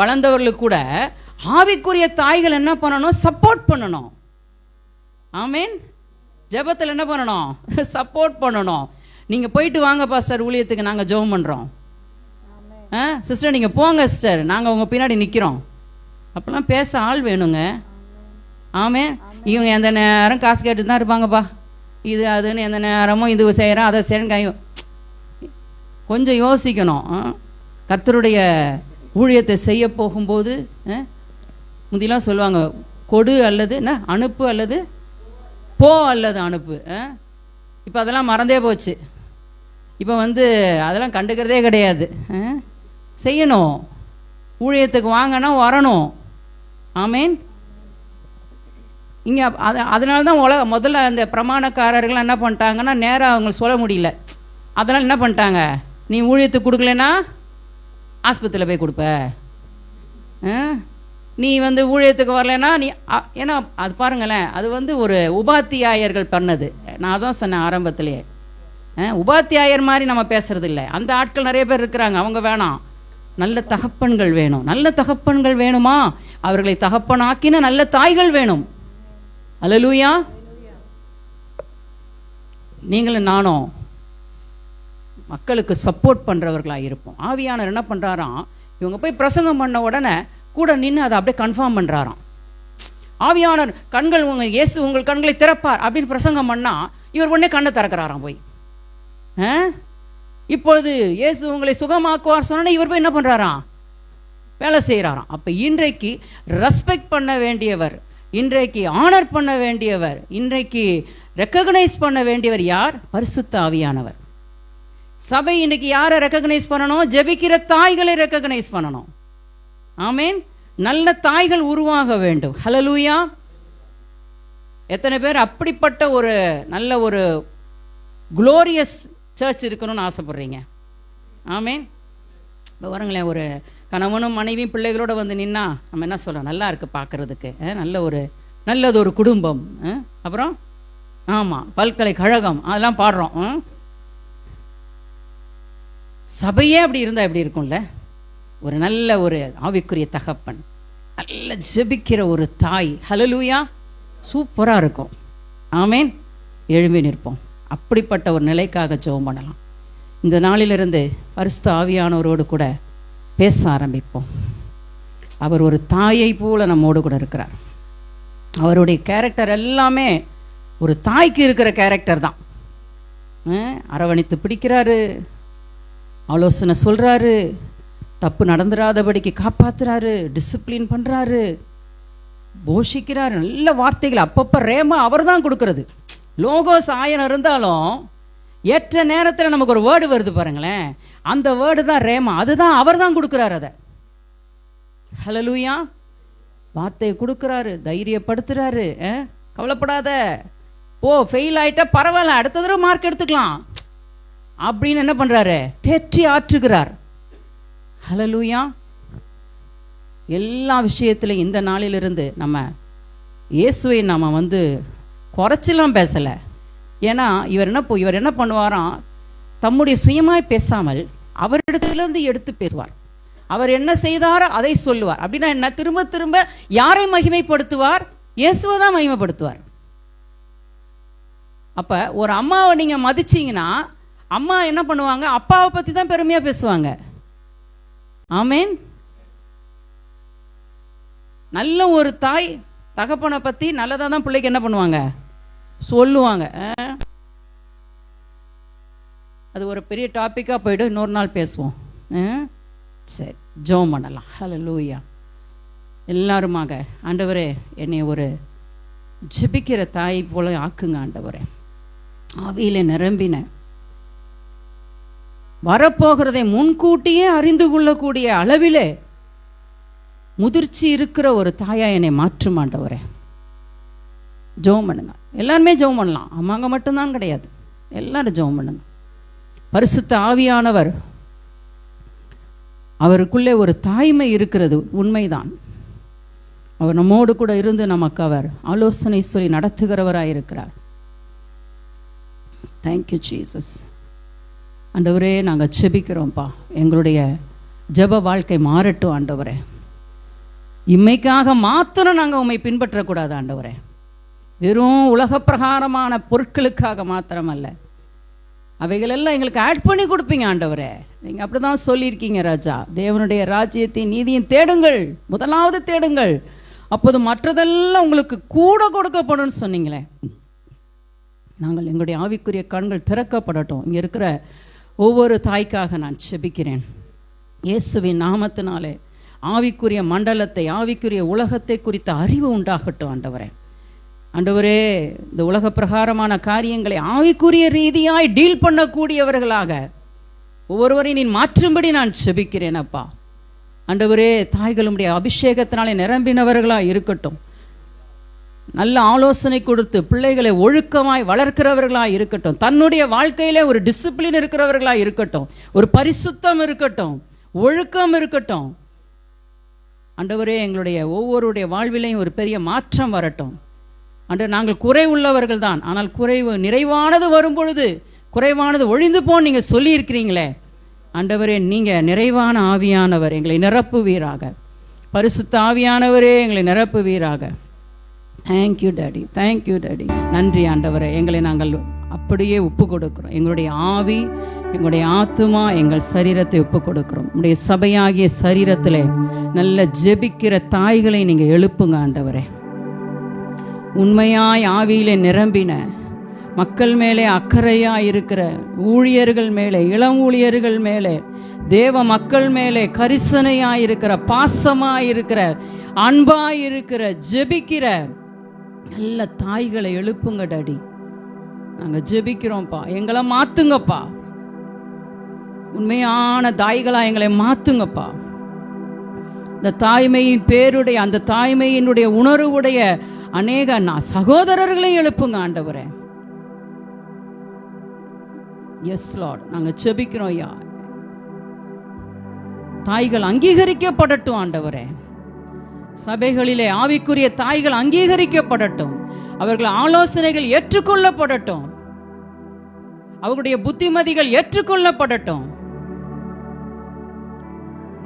வளர்ந்தவர்களுக்கு கூட ஆவிக்குரிய தாய்கள் என்ன பண்ணணும்? சப்போர்ட் பண்ணணும். ஆமீன். ஜெபத்தில் என்ன பண்ணணும்? சப்போர்ட் பண்ணணும். நீங்கள் போயிட்டு வாங்க பாஸ்டர் ஊழியத்துக்கு, நாங்கள் ஜெபம் பண்ணுறோம். சிஸ்டர் நீங்கள் போங்க சிஸ்டர், நாங்கள் உங்கள் பின்னாடி நிற்கிறோம். அப்போலாம் பேச ஆள் வேணுங்க. ஆமாம். இவங்க எந்த நேரம் காசு கேட்டு தான் இருப்பாங்கப்பா, இது அதுன்னு எந்த நேரமும் இது செய்கிறேன் அதை செய்கிறேன். கொஞ்சம் யோசிக்கணும். கர்த்தருடைய ஊழியத்தை செய்ய போகும்போது முந்திலாம் சொல்லுவாங்க, கொடு அல்லது என்ன அனுப்பு, அல்லது போ அல்லது அனுப்பு. இப்போ அதெல்லாம் மறந்தே போச்சு. இப்போ அதெல்லாம் கண்டுக்கிறதே கிடையாது. செய்யணும். ஊழியத்துக்கு வாங்கினா வரணும். ஆமீன். இங்கே அதனால தான் முதல்ல அந்த பிரமாணக்காரர்கள் என்ன பண்ணிட்டாங்கன்னா, நேராக அவங்க சொல்ல முடியல. அதனால் என்ன பண்ணிட்டாங்க? நீ ஊழியத்துக்கு கொடுக்கலன்னா ஆஸ்பத்திரியில் போய் கொடுப்ப, நீ ஊழியத்துக்கு வரலன்னா நீ. ஏன்னா அது பாருங்களேன், அது ஒரு உபாத்தியாயர்கள் பண்ணது. நான் தான் சொன்னேன் ஆரம்பத்திலே, உபாத்தியாயர் மாதிரி நம்ம பேசுறது இல்லை. அந்த ஆட்கள் நிறைய பேர் இருக்கிறாங்க, அவங்க வேணாம். நல்ல தகப்பன்கள் வேணும். நல்ல தகப்பன்கள் வேணுமா? அவர்களை தகப்பனாக்கின நல்ல தாய்கள் வேணும். அல்லேலூயா. நீங்களும் நானும் மக்களுக்கு சப்போர்ட் பண்ணுறவர்களாக இருப்போம். ஆவியானவர் என்ன பண்ணுறாராம்? இவங்க போய் பிரசங்கம் பண்ண உடனே கூட நின்று அதை அப்படியே கன்ஃபார்ம் பண்ணுறாராம். ஆவியானவர் கண்கள் இயேசு உங்கள் கண்களை திறப்பார் அப்படின்னு பிரசங்கம் பண்ணால் இவர் உடனே கண்ணை திறக்கிறாராம் போய். இப்பொழுது இயேசு உங்களை சுகமாக்குவார் சொன்னா இவர் போய் என்ன பண்ணுறாராம்? வேலை செய்கிறாராம். அப்போ இன்றைக்கு ரெஸ்பெக்ட் பண்ண வேண்டியவர், இன்றைக்கு ஆனர் பண்ண வேண்டியவர், இன்றைக்கு ரெக்கக்னைஸ் பண்ண வேண்டியவர் யார்? பரிசுத்த ஆவியானவர். சபை இன்னைக்கு யாரை ரெக்கக்னைஸ் பண்ணணும்? ஜெபிக்கிற தாய்களை ரெக்கக்னைஸ் பண்ணணும். ஆமீன். நல்ல தாய்கள் உருவாக வேண்டும். ஹல்லேலூயா. எத்தனை பேர் அப்படிப்பட்ட ஒரு நல்ல ஒரு குளோரியஸ் சர்ச் இருக்கணும்னு ஆசைப்படுறீங்க? ஆமீன். இப்போ வருங்களேன், ஒரு கணவனும் மனைவியும் பிள்ளைகளோட நின்னா நம்ம என்ன சொல்கிறோம்? நல்லா இருக்குது பார்க்குறதுக்கு, நல்லது ஒரு குடும்பம். அப்புறம் ஆமாம், பல்கலைக்கழகம் அதெல்லாம் பாடுறோம். சபையே அப்படி இருந்தால் எப்படி இருக்கும்ல? ஒரு நல்ல ஒரு ஆவிக்குரிய தகப்பன், நல்ல ஜெபிக்கிற ஒரு தாய், ஹல்லேலூயா, சூப்பராக இருக்கும். ஆமீன். எழும்பி நிற்போம். அப்படிப்பட்ட ஒரு நிலைக்காக ஜெபம் பண்ணலாம். இந்த நாளிலிருந்து பரிசுத்த ஆவியானவரோடு கூட பேச ஆரம்பிப்போம். அவர் ஒரு தாயை போல நம்மோடு கூட இருக்கிறார். அவருடைய கேரக்டர் எல்லாமே ஒரு தாய்க்கு இருக்கிற கேரக்டர் தான். அரவணைத்து பிடிக்கிறாரு, ஆலோசனை சொல்கிறாரு, தப்பு நடந்துடாதபடிக்கு காப்பாற்றுறாரு, டிசிப்ளின் பண்ணுறாரு, போஷிக்கிறாரு. நல்ல வார்த்தைகள் அப்பப்போ ரேமா அவர் தான் கொடுக்கறது. லோகோஸ் ஆயனம் இருந்தாலும் ஏற்ற நேரத்தில் நமக்கு ஒரு வேர்டு வருது பாருங்களேன், அந்த வேர்டு தான் ரேமா, அதுதான் அவர் தான் கொடுக்குறாரு. அதை ஹல்லேலூயா. வார்த்தையை கொடுக்குறாரு, தைரியப்படுத்துறாரு. கவலைப்படாத, போ, ஃபெயில் ஆகிட்டா பரவாயில்ல, அடுத்த தடவை மார்க் எடுத்துக்கலாம் அப்படின்னு என்ன பண்ணுறாரு? தேற்றி ஆற்றுகிறார். ஹல்லேலூயா. எல்லா விஷயத்திலும் இந்த நாளிலிருந்து நம்ம இயேசுவை நம்ம குறைச்சலாம் பேசலை. ஏன்னா இவர் என்ன பண்ணுவாராம்? தம்முடைய சுயமாய் பேசாமல் அவரிடத்திலிருந்து எடுத்து பேசுவார். அவர் என்ன செய்தாரோ அதை சொல்லுவார். அப்படின்னா என்ன? திரும்ப திரும்ப யாரை மகிமைப்படுத்துவார்? இயேசுவை தான் மகிமைப்படுத்துவார். அப்போ ஒரு அம்மாவை நீங்கள் மதிச்சிங்கன்னா அம்மா என்ன பண்ணுவாங்க, அப்பாவை பற்றி தான் பெருமையாக பேசுவாங்க. ஆமேன். நல்ல ஒரு தாய் தகப்பனை பற்றி நல்லதாக தான் பிள்ளைக்கு என்ன பண்ணுவாங்க, சொல்லுவாங்க. அது ஒரு பெரிய டாப்பிக்காக போய்டும், இன்னொரு நாள் பேசுவோம். சரி, ஜெபம் பண்ணலாம். ஹல்லேலூயா. எல்லாருமாக ஆண்டவரே என்னை ஒரு ஜெபிக்கிற தாய் போல ஆக்குங்க ஆண்டவரே. ஆவியிலே நிரம்பின, வரப்போகிறதை முன்கூட்டியே அறிந்து கொள்ளக்கூடிய அளவிலே முதிர்ச்சி இருக்கிற ஒரு தாயா என்னை மாற்றும் ஆண்டவரே. ஜெபம் பண்ணுங்க. எல்லாருமே ஜெபம் பண்ணலாம், அம்மாங்க மட்டும்தான் கிடையாது, எல்லாரும் ஜெபம் பண்ணுங்க. பரிசுத்த ஆவியானவர், அவருக்குள்ளே ஒரு தாய்மை இருக்கிறது, உண்மைதான். அவர் நம்மோடு கூட இருந்து நமக்கு அவர் ஆலோசனை சொல்லி நடத்துகிறவராக இருக்கிறார். Thank you Jesus. ஆண்டவரே நாங்கள் ஜெபிக்கிறோம்ப்பா, எங்களுடைய ஜெப வாழ்க்கை மாறட்டும் ஆண்டவரே. இம்மைக்காக மாத்திரம் நாங்கள் உம்மை பின்பற்றக்கூடாது ஆண்டவரே. வெறும் உலக பிரகாரமான பொருட்களுக்காக மாத்திரமல்ல, அவைகளெல்லாம் எங்களுக்கு ஆட் பண்ணி கொடுப்பீங்க ஆண்டவரே. நீங்கள் அப்படி தான் சொல்லியிருக்கீங்க ராஜா. தேவனுடைய ராஜ்யத்தின் நீதியும் தேடுங்கள், முதலாவது தேடுங்கள், அப்போது மற்றதெல்லாம் உங்களுக்கு கூட கொடுக்கப்படும் சொன்னீங்களே. நாங்கள் எங்களுடைய ஆவிக்குரிய கண்கள் திறக்கப்படட்டும். இங்கே இருக்கிற ஒவ்வொரு தாய்க்காக நான் செபிக்கிறேன் இயேசுவின் நாமத்தினாலே. ஆவிக்குரிய மண்டலத்தை, ஆவிக்குரிய உலகத்தை குறித்த அறிவு உண்டாகட்டும் ஆண்டவரே. ஆண்டவரே, இந்த உலக பிரகாரமான காரியங்களை ஆவிக்குரிய ரீதியாய் டீல் பண்ணக்கூடியவர்களாக ஒவ்வொருவரையும் நீ மாற்றும்படி நான் செபிக்கிறேன் அப்பா. ஆண்டவரே, தாய்களுடைய அபிஷேகத்தினாலே நிரம்பினவர்களாக இருக்கட்டும். நல்ல ஆலோசனை கொடுத்து பிள்ளைகளை ஒழுக்கமாய் வளர்க்கிறவர்களாக இருக்கட்டும். தன்னுடைய வாழ்க்கையிலே ஒரு டிசிப்ளின் இருக்கிறவர்களாக இருக்கட்டும். ஒரு பரிசுத்தம் இருக்கட்டும், ஒழுக்கம் இருக்கட்டும். ஆண்டவரே, எங்களுடைய ஒவ்வொருடைய வாழ்விலையும் ஒரு பெரிய மாற்றம் வரட்டும். அன்று நாங்கள் குறை உள்ளவர்கள் தான், ஆனால் குறைவு நிறைவானது வரும் பொழுது குறைவானது ஒழிந்து போன்னு நீங்கள் சொல்லியிருக்கிறீங்களே. ஆண்டவரே, நீங்கள் நிறைவான ஆவியானவர், எங்களை நிரப்புவீராக. பரிசுத்த ஆவியானவரே, எங்களை நிரப்புவீராக. Thank you daddy, thank you daddy. நன்றி ஆண்டவரே. எங்களை நாங்கள் அப்படியே ஒப்பு கொடுக்கிறோம். எங்களுடைய ஆவி, எங்களுடைய ஆத்துமா, எங்கள் சரீரத்தை ஒப்பு கொடுக்கிறோம். உங்களுடைய சபையாகிய சரீரத்தில் நல்ல ஜெபிக்கிற தாய்களை நீங்கள் எழுப்புங்க ஆண்டவரே. உண்மையாய் ஆவியிலே நிரம்பின, மக்கள் மேலே அக்கறையாக இருக்கிற ஊழியர்கள் மேலே, இளம் ஊழியர்கள் மேலே, தேவ மக்கள் மேலே கரிசனையாக இருக்கிற, பாசமாக இருக்கிற, அன்பாக இருக்கிற, ஜெபிக்கிற நல்ல தாய்களை எழுப்புங்க டாடி. நாங்கள் ஜெபிக்கிறோம்ப்பா, எங்களை மாத்துங்கப்பா. உண்மையான தாய்களா எங்களை மாத்துங்கப்பா. இந்த தாய்மையின் பேருடைய, அந்த தாய்மையினுடைய உணர்வுடைய அநேக சகோதரர்களை எழுப்புங்க ஆண்டவரே. எஸ் லார்ட், நாங்க ஜெபிக்கிறோம் ஐயா. தாய்கள் அங்கீகரிக்கப்படட்டும் ஆண்டவரே. சபைகளிலே ஆவிக்குரிய தாய்கள் அங்கீகரிக்கப்படட்டும். அவர்கள் ஆலோசனைகள் ஏற்றுக்கொள்ளப்படட்டும். அவர்களுடைய புத்திமதிகள் ஏற்றுக்கொள்ளப்படட்டும்.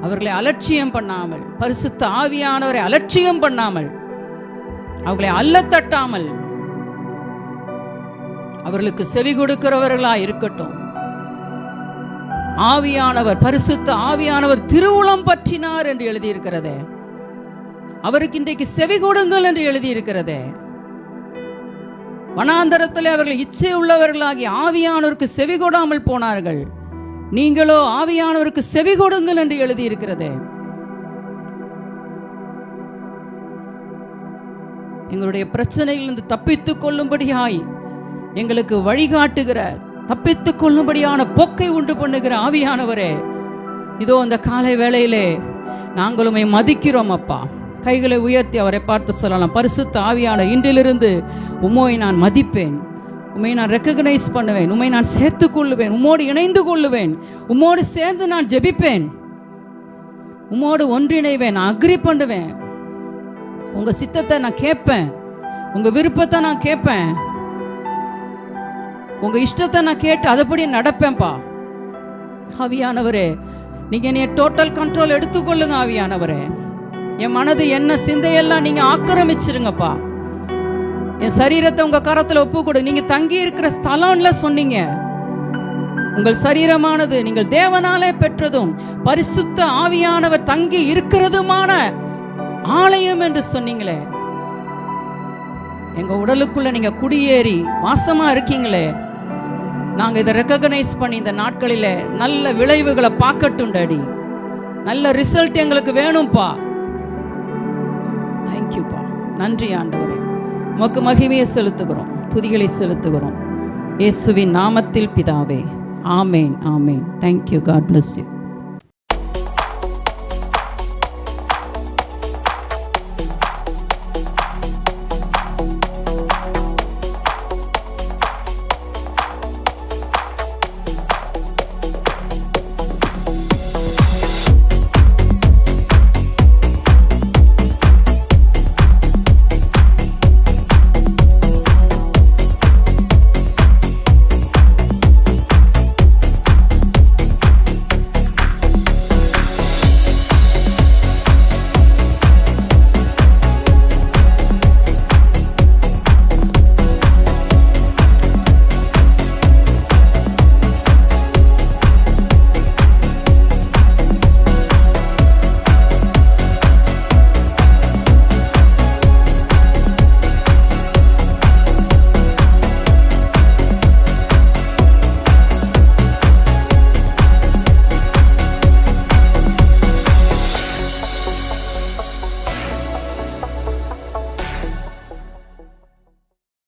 அவர்களை அலட்சியம் பண்ணாமல், பரிசுத்த ஆவியானவரை அலட்சியம் பண்ணாமல், அவர்களை அல்லத்தட்டாமல் அவர்களுக்கு செவி கொடுக்கிறவர்களா இருக்கட்டும். ஆவியானவர், பரிசுத்த ஆவியானவர் திருவுளம் பற்றினார் என்று எழுதியிருக்கிறதே. அவருக்கு இன்றைக்கு செவி கொடுங்கள் என்று எழுதியிருக்கிறதே. வனாந்தரத்தில் அவர்கள் இச்சை உள்ளவர்களாகி ஆவியானவருக்கு செவி கொடாமல் போனார்கள். நீங்களோ ஆவியானவருக்கு செவி கொடுங்கள் என்று எழுதியிருக்கிறதே. எங்களுடைய பிரச்சனையிலிருந்து தப்பித்துக் கொள்ளும்படியாய் எங்களுக்கு வழிகாட்டுகிற, தப்பித்துக் கொள்ளும்படியான போக்கை உண்டு பண்ணுகிற ஆவியானவரே, இதோ இந்த காலை வேளையிலே நாங்களுமே மதிக்கிறோம் அப்பா. கைகளை உயர்த்தி அவரை பார்த்து சொல்லலாம், பரிசுத்த ஆவியானவர், இன்றிலிருந்து உம்மை நான் மதிப்பேன், உம்மை நான் ரெக்கக்னைஸ் பண்ணுவேன், உம்மை நான் சேர்த்து கொள்ளுவேன், உம்மோடு இணைந்து கொள்ளுவேன், உம்மோடு சேர்ந்து நான் ஜெபிப்பேன், உம்மோடு ஒன்றிணைவேன், நான் அக்ரி பண்ணுவேன். உங்க சித்தத்தை நான் கேட்பேன், உங்க விருப்பத்தை நான் கேட்பேன், உங்க இஷ்டத்தை நான் கேட்டு அதுபடி நடப்பேன்பா. ஆவியானவரே, நீங்க என்னைய டோட்டல் கண்ட்ரோல் எடுத்துக்கொள்ளுங்க ஆவியானவரே. என் மனது என்ன சிந்தையெல்லாம் நீங்க ஆக்கிரமிச்சிருங்கப்பா. என் சரீரத்தை உங்க கரத்துல ஒப்பு கொடு. நீங்க தங்கி இருக்கிற ஸ்தலம்ல சொன்னீங்க. உங்கள் சரீரமானது நீங்கள் தேவனாலே பெற்றதும் பரிசுத்த ஆவியானவர் தங்கி இருக்கிறதுமான ஆலயம் என்று சொன்னீங்களே. எங்க உடலுக்குள்ள நீங்க குடியேறி வாசமா இருக்கீங்களே. நாங்க இதை ரெகக்னைஸ் பண்ணி இந்த நாட்களில நல்ல விளைவுகளை பார்க்கட்டும் டாடி. நல்ல ரிசல்ட் எங்களுக்கு வேணும்பா. தேங்க்யூப்பா. நன்றி ஆண்டவரே. உமக்கு மகிமையை செலுத்துகிறோம், துதிகளை செலுத்துகிறோம். இயேசுவின் நாமத்தில் பிதாவே. ஆமேன், ஆமேன். தேங்க்யூ. God bless you.